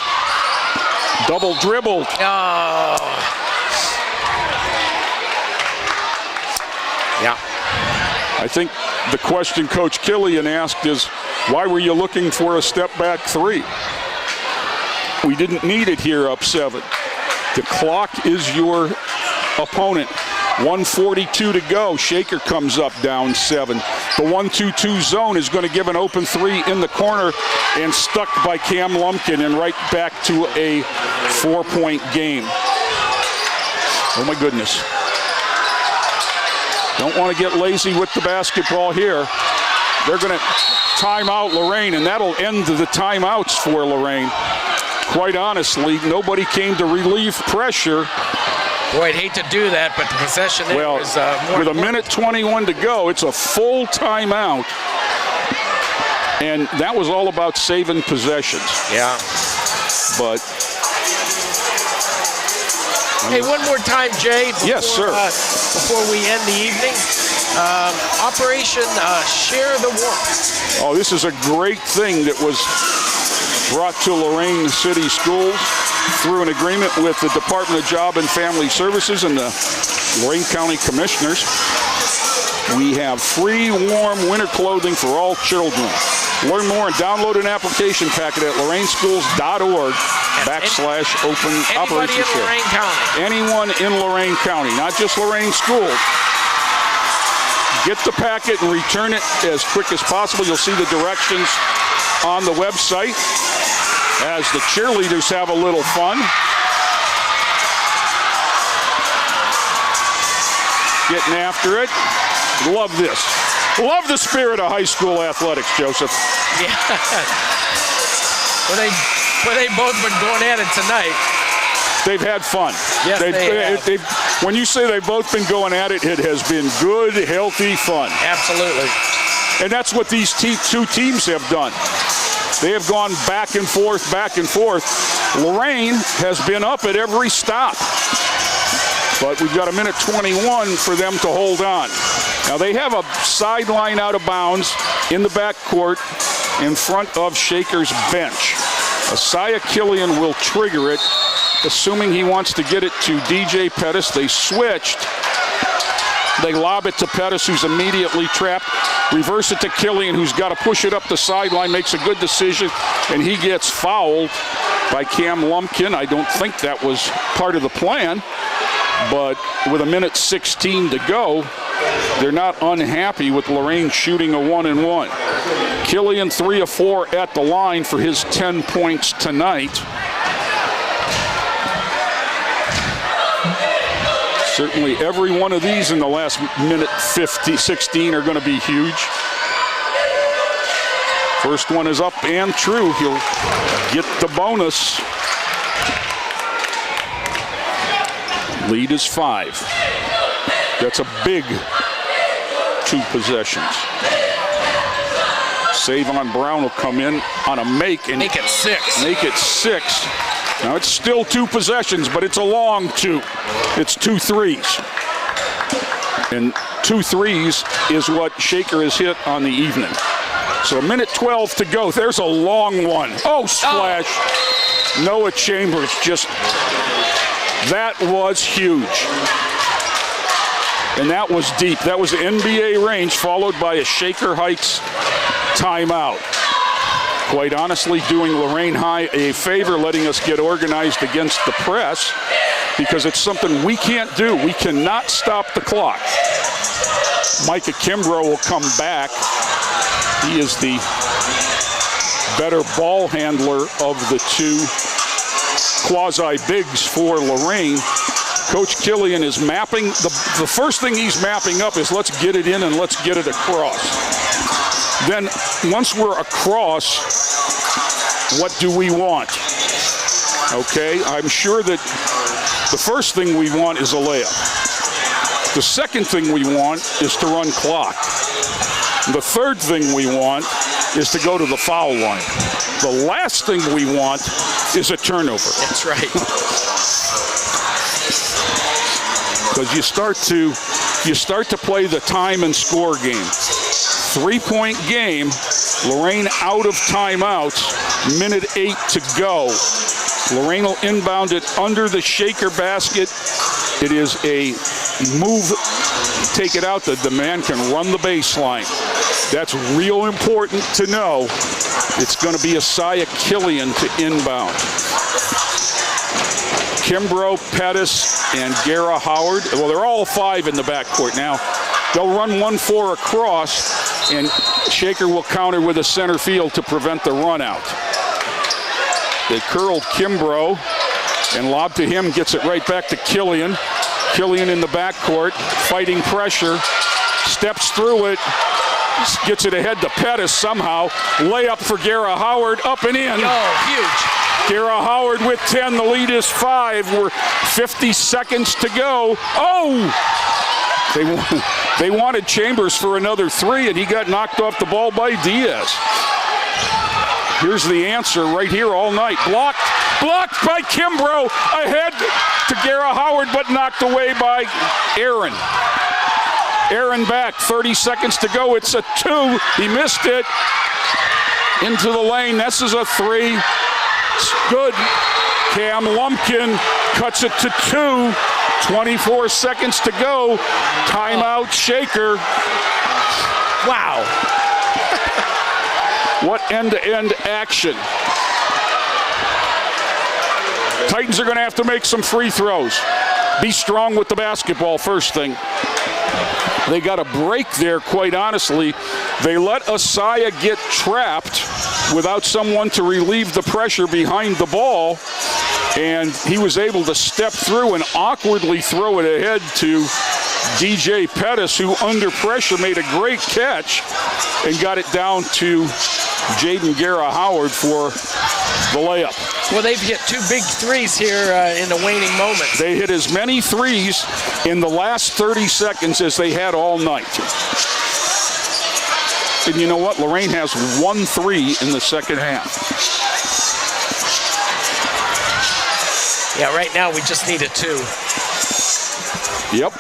S6: double dribble.
S1: Oh. Yeah.
S6: I think the question Coach Killian asked is, why were you looking for a step back 3? We didn't need it here up 7. The clock is your opponent. 1:42 to go. Shaker comes up down 7. The 1-2-2 zone is going to give an open 3 in the corner and stuck by Cam Lumpkin and right back to a 4-point game. Oh my goodness. Don't want to get lazy with the basketball here. They're going to time out Lorain, and that'll end the timeouts for Lorain. Quite honestly, nobody came to relieve pressure.
S1: Boy, I'd hate to do that, but the possession is more
S6: with a
S1: important.
S6: minute 21 to go, it's a full timeout. And that was all about saving possessions.
S1: Yeah.
S6: But
S1: hey, one more time, Jay.
S6: Yes, sir.
S1: Before we end the evening, Operation Share the Warmth.
S6: Oh, this is a great thing that was brought to Lorain City Schools through an agreement with the Department of Job and Family Services and the Lorain County Commissioners. We have free, warm winter clothing for all children. Learn more and download an application packet at loraineschools.org/open Operation Share.
S1: Lorain County.
S6: Anyone in Lorain County, not just Lorain Schools. Get the packet and return it as quick as possible. You'll see the directions on the website as the cheerleaders have a little fun. Getting after it. Love this. Love the spirit of high school athletics, Joseph.
S1: Yeah. Well, they both been going at it tonight.
S6: they've had fun.
S1: Yes, they have.
S6: When you say they've both been going at it, it has been good, healthy fun.
S1: Absolutely.
S6: And that's what these two teams have done. They have gone back and forth, back and forth. Lorain has been up at every stop. But we've got a minute 21 for them to hold on. Now they have a sideline out of bounds in the backcourt in front of Shaker's bench. Isaiah Killian will trigger it, assuming he wants to get it to DJ Pettis. They switched. They lob it to Pettis, who's immediately trapped. Reverse it to Killian, who's got to push it up the sideline, makes a good decision, and he gets fouled by Cam Lumpkin. I don't think that was part of the plan, but with a minute 16 to go, they're not unhappy with Lorain shooting a 1-and-1. Killian 3 of 4 at the line for his 10 points tonight. Certainly every one of these in the last minute 16 are going to be huge. First one is up and true. He'll get the bonus. Lead is 5. That's a big 2 possessions. Savon Brown will come in on a make and
S1: make it 6.
S6: Make it 6. Now it's still 2 possessions, but it's a long 2. It's 2 threes. And 2 threes is what Shaker has hit on the evening. So a minute 12 to go. There's a long one. Oh, splash. Oh. Noah Chambers just, that was huge. And that was deep. That was NBA range, followed by a Shaker Heights timeout. Quite honestly, doing Lorain High a favor, letting us get organized against the press, because it's something we can't do. We cannot stop the clock. Micah Kimbrough will come back. He is the better ball handler of the 2 quasi-bigs for Lorain. Coach Killian is mapping. The first thing he's mapping up is let's get it in and let's get it across. Then once we're across, what do we want? Okay, I'm sure that the first thing we want is a layup. The second thing we want is to run clock. The third thing we want is to go to the foul line. The last thing we want is a turnover.
S1: That's right.
S6: Because you start to play the time and score game. 3-point game, Lorain out of timeouts, minute 8 to go. Lorain will inbound it under the Shaker basket. It is a move, take it out, that the man can run the baseline. That's real important to know. It's going to be Isaiah Killian to inbound. Kimbrough, Pettis, and Gara Howard. Well, they're all 5 in the backcourt now. They'll run 1-4 across, and Shaker will counter with a center field to prevent the run out. They curled Kimbrough, and lob to him, gets it right back to Killian. Killian in the backcourt, fighting pressure, steps through it, gets it ahead to Pettis somehow. Layup for Gara Howard, up and in.
S1: Oh, huge.
S6: Gara Howard with 10, the lead is 5. We're 50 seconds to go. Oh! They wanted Chambers for another 3, and he got knocked off the ball by Diaz. Here's the answer right here all night. Blocked by Kimbrough, ahead to Gara Howard, but knocked away by Aaron. Aaron back, 30 seconds to go. It's a 2. He missed it. Into the lane. This is a 3. Good. Cam Lumpkin cuts it to 2. 24 seconds to go. Timeout, Shaker.
S1: Wow.
S6: What end-to-end action. Titans are going to have to make some free throws. Be strong with the basketball, first thing. They got a break there, quite honestly. They let Isaiah get trapped without someone to relieve the pressure behind the ball, and he was able to step through and awkwardly throw it ahead to DJ Pettis, who under pressure made a great catch and got it down to Jaden Gara Howard for the layup.
S1: Well, they've hit 2 big threes here in the waning moments.
S6: They hit as many threes in the last 30 seconds as they had all night. And you know what? Lorain has 1 3 in the second half.
S1: Yeah, right now we just need a 2.
S6: Yep.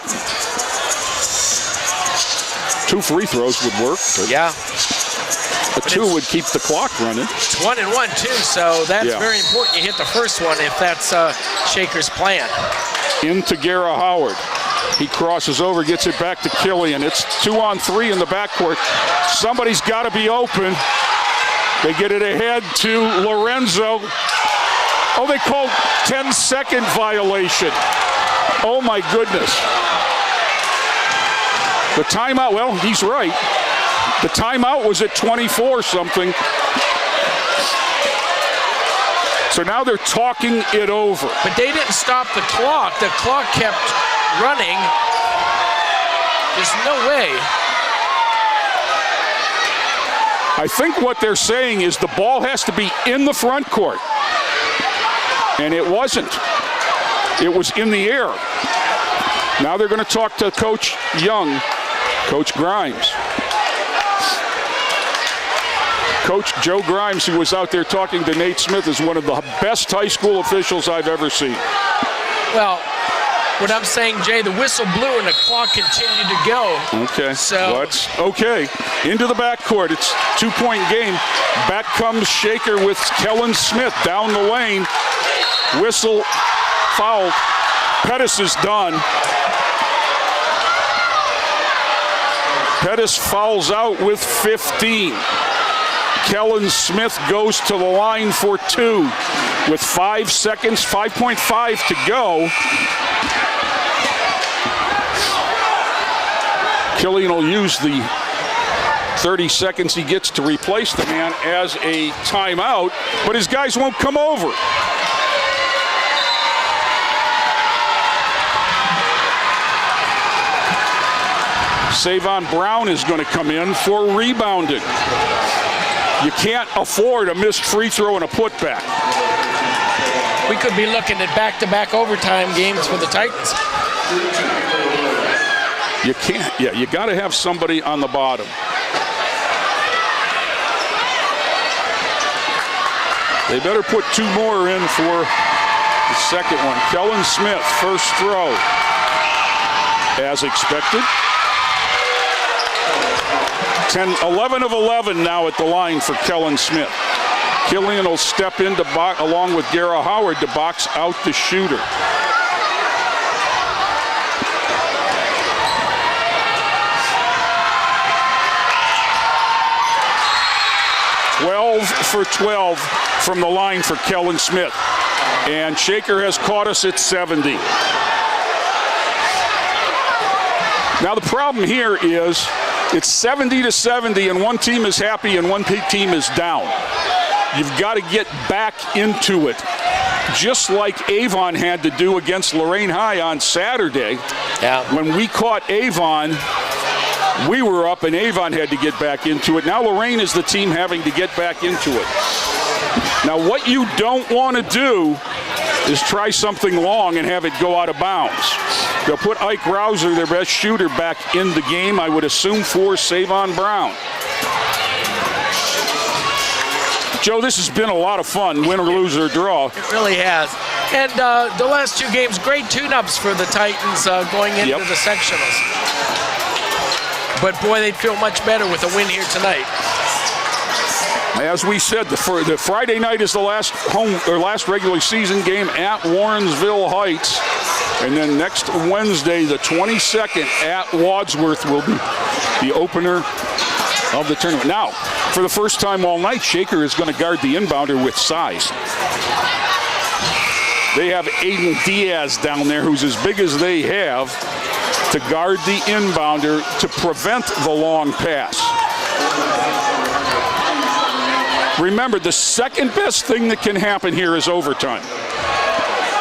S6: 2 free throws would work.
S1: Yeah.
S6: A 2 would keep the clock running.
S1: It's 1 and 1 too, so that's very important. You hit the first one if that's Shaker's plan.
S6: Into Gara Howard. He crosses over, gets it back to Killian. It's 2-on-3 in the backcourt. Somebody's got to be open. They get it ahead to Lorenzo. Oh, they called 10-second violation. Oh my goodness. The timeout, well, he's right. The timeout was at 24 something. So now they're talking it over.
S1: But they didn't stop the clock. The clock kept running. There's no way.
S6: I think what they're saying is the ball has to be in the front court. And it wasn't. It was in the air. Now they're going to talk to Coach Young, Coach Grimes. Coach Joe Grimes, who was out there talking to Nate Smith, is one of the best high school officials I've ever seen.
S1: Well, what I'm saying, Jay, the whistle blew and the clock continued to go.
S6: Okay,
S1: so
S6: that's okay. Into the backcourt, it's 2-point game. Back comes Shaker with Kellen Smith down the lane. Whistle, foul. Pettis is done. Pettis fouls out with 15. Kellen Smith goes to the line for 2 with 5 seconds, 5.5 to go. Killian will use the 30 seconds he gets to replace the man as a timeout, but his guys won't come over. Savon Brown is going to come in for rebounding. You can't afford a missed free throw and a putback.
S1: We could be looking at back-to-back overtime games for the Titans.
S6: You can't. Yeah, you got to have somebody on the bottom. They better put 2 more in for the second one. Kellen Smith, first throw. As expected. 11 of 11 now at the line for Kellen Smith. Killian will step in to along with Gara Howard to box out the shooter. For 12 from the line for Kellen Smith. And Shaker has caught us at 70. Now the problem here is it's 70-70 and one team is happy and one team is down. You've got to get back into it, just like Avon had to do against Lorain High on Saturday.
S1: Yeah.
S6: When we caught Avon, we were up and Avon had to get back into it. Now Lorain is the team having to get back into it. Now what you don't want to do is try something long and have it go out of bounds. They'll put Ike Rouser, their best shooter, back in the game, I would assume, for Savon Brown. Joe, this has been a lot of fun, win or lose or draw.
S1: It really has. And the last 2 games, great tune-ups for the Titans going into the sectionals. But boy, they'd feel much better with a win here tonight.
S6: As we said, the Friday night is the last regular season game at Warrensville Heights. And then next Wednesday, the 22nd, at Wadsworth will be the opener of the tournament. Now, for the first time all night, Shaker is going to guard the inbounder with size. They have Aiden Diaz down there, who's as big as they have, to guard the inbounder to prevent the long pass. Remember, the second best thing that can happen here is overtime.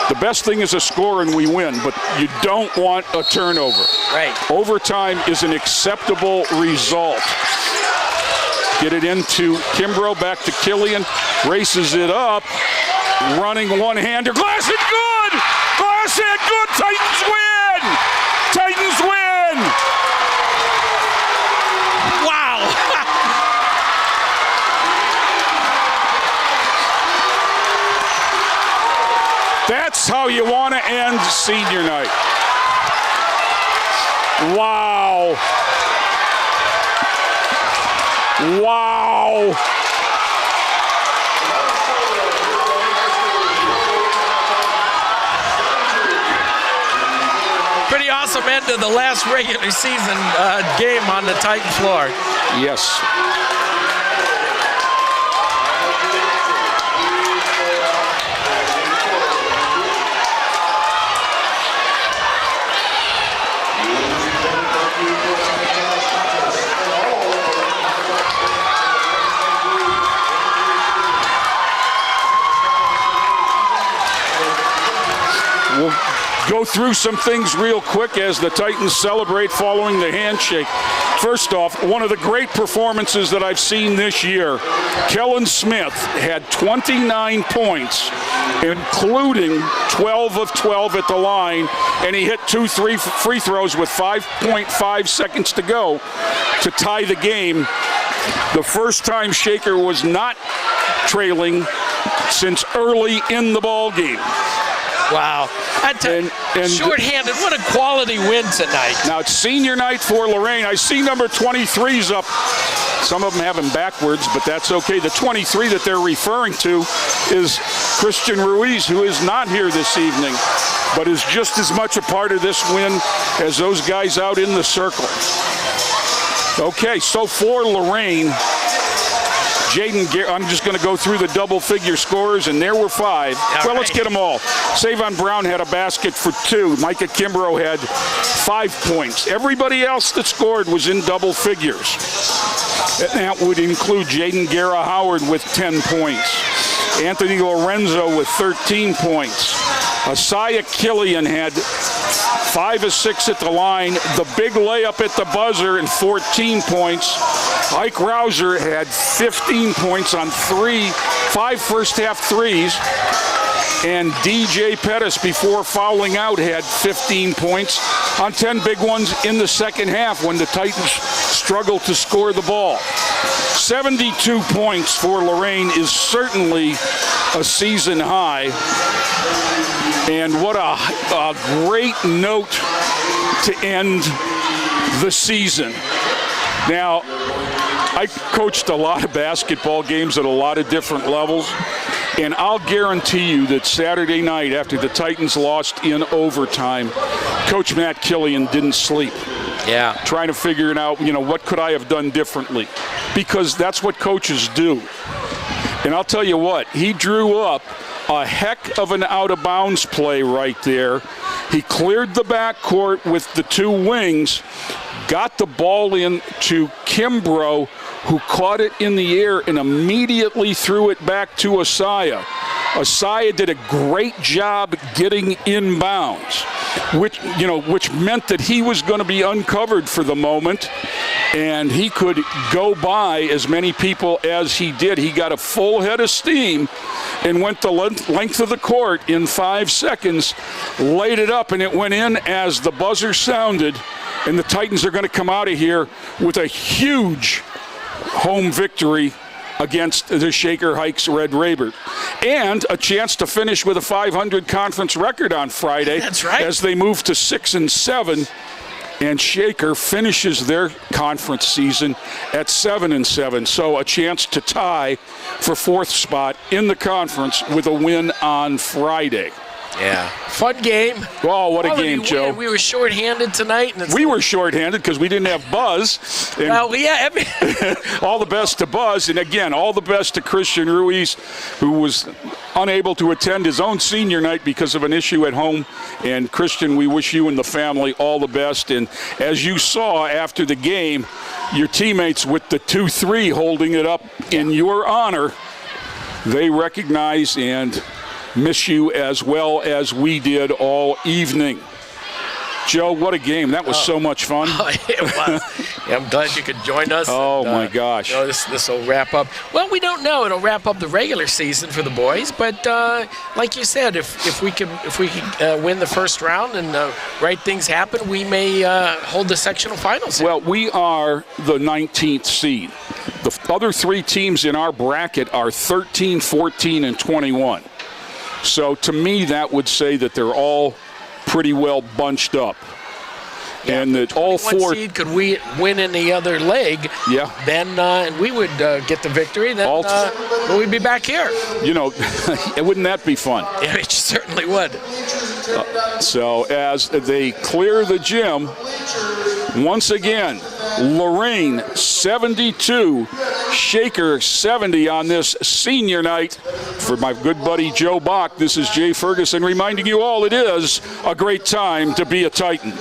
S6: The best thing is a score and we win, but you don't want a turnover.
S1: Right.
S6: Overtime is an acceptable result. Get it into Kimbrough, back to Killian, races it up, Running one-hander. Glass it good! Glass it good! Titans win! Titans win!
S1: Wow!
S6: That's how you want to end senior night. Wow. Wow.
S1: Pretty awesome end to the last regular season game on the Titan floor.
S6: Yes. We'll go through some things real quick as the Titans celebrate following the handshake. First off, one of the great performances that I've seen this year, Kellen Smith had 29 points, including 12 of 12 at the line, and he hit 2 free throws with 5.5 seconds to go to tie the game. The first time Shaker was not trailing since early in the ball game.
S1: Wow. And shorthanded, what a quality win tonight.
S6: Now it's senior night for Lorain. I see number 23's up. Some of them have him backwards, but that's okay. The 23 that they're referring to is Christian Ruiz, who is not here this evening, but is just as much a part of this win as those guys out in the circle. Okay, so for Lorain, I'm just going to go through the double-figure scores, and there were 5. Well, let's get them all. Savon Brown had a basket for 2. Micah Kimbrough had 5 points. Everybody else that scored was in double figures. That would include Jaden Guerra Howard with 10 points. Anthony Lorenzo with 13 points. Asaya Killian had 5 of 6 at the line. The big layup at the buzzer and 14 points. Ike Rouser had 15 points on 5 first-half threes. And DJ Pettis, before fouling out, had 15 points on 10 big ones in the second half when the Titans struggled to score the ball. 72 points for Lorain is certainly a season high. And what a great note to end the season. Now, I coached a lot of basketball games at a lot of different levels, and I'll guarantee you that Saturday night after the Titans lost in overtime, Coach Matt Killian didn't sleep.
S1: Yeah.
S6: Trying to figure it out, what could I have done differently? Because that's what coaches do. And I'll tell you what, he drew up a heck of an out-of-bounds play right there. He cleared the backcourt with the 2 wings, got the ball in to Kimbrough, who caught it in the air and immediately threw it back to Asaya. Asaya did a great job getting inbounds, which meant that he was going to be uncovered for the moment, and he could go by as many people as he did. He got a full head of steam and went the length of the court in 5 seconds, laid it up, and it went in as the buzzer sounded, and the Titans are going to come out of here with a huge home victory against the Shaker Heights Red Raiders, and a chance to finish with a 500 conference record on Friday.
S1: That's right.
S6: As they move to 6-7, and Shaker finishes their conference season at 7-7. So a chance to tie for 4th spot in the conference with a win on Friday.
S1: Yeah. Fun game.
S6: Oh, what a game, Joe.
S1: We were shorthanded tonight. And
S6: we were shorthanded because we didn't have Buzz. And
S1: well, yeah.
S6: all the best to Buzz. And, again, all the best to Christian Ruiz, who was unable to attend his own senior night because of an issue at home. And, Christian, we wish you and the family all the best. And as you saw after the game, your teammates with the 2-3 holding it up in your honor, they recognize and miss you as well as we did all evening. Joe, what a game. That was so much fun.
S1: It was. I'm glad you could join us.
S6: Oh, my gosh.
S1: This will wrap up. Well, we don't know. It'll wrap up the regular season for the boys, but like you said, if we can win the first round and right things happen, we may hold the sectional finals.
S6: Well, we are the 19th seed. The other 3 teams in our bracket are 13, 14, and 21. So to me, that would say that they're all pretty well bunched up.
S1: Yeah,
S6: and that all 4
S1: seed could we win in the other leg, then and we would get the victory, then we'd be back here.
S6: Wouldn't that be fun?
S1: Yeah, it certainly would.
S6: So as they clear the gym, once again, Lorain 72, Shaker 70 on this senior night. For my good buddy Joe Bach, this is Jay Ferguson reminding you all it is a great time to be a Titan.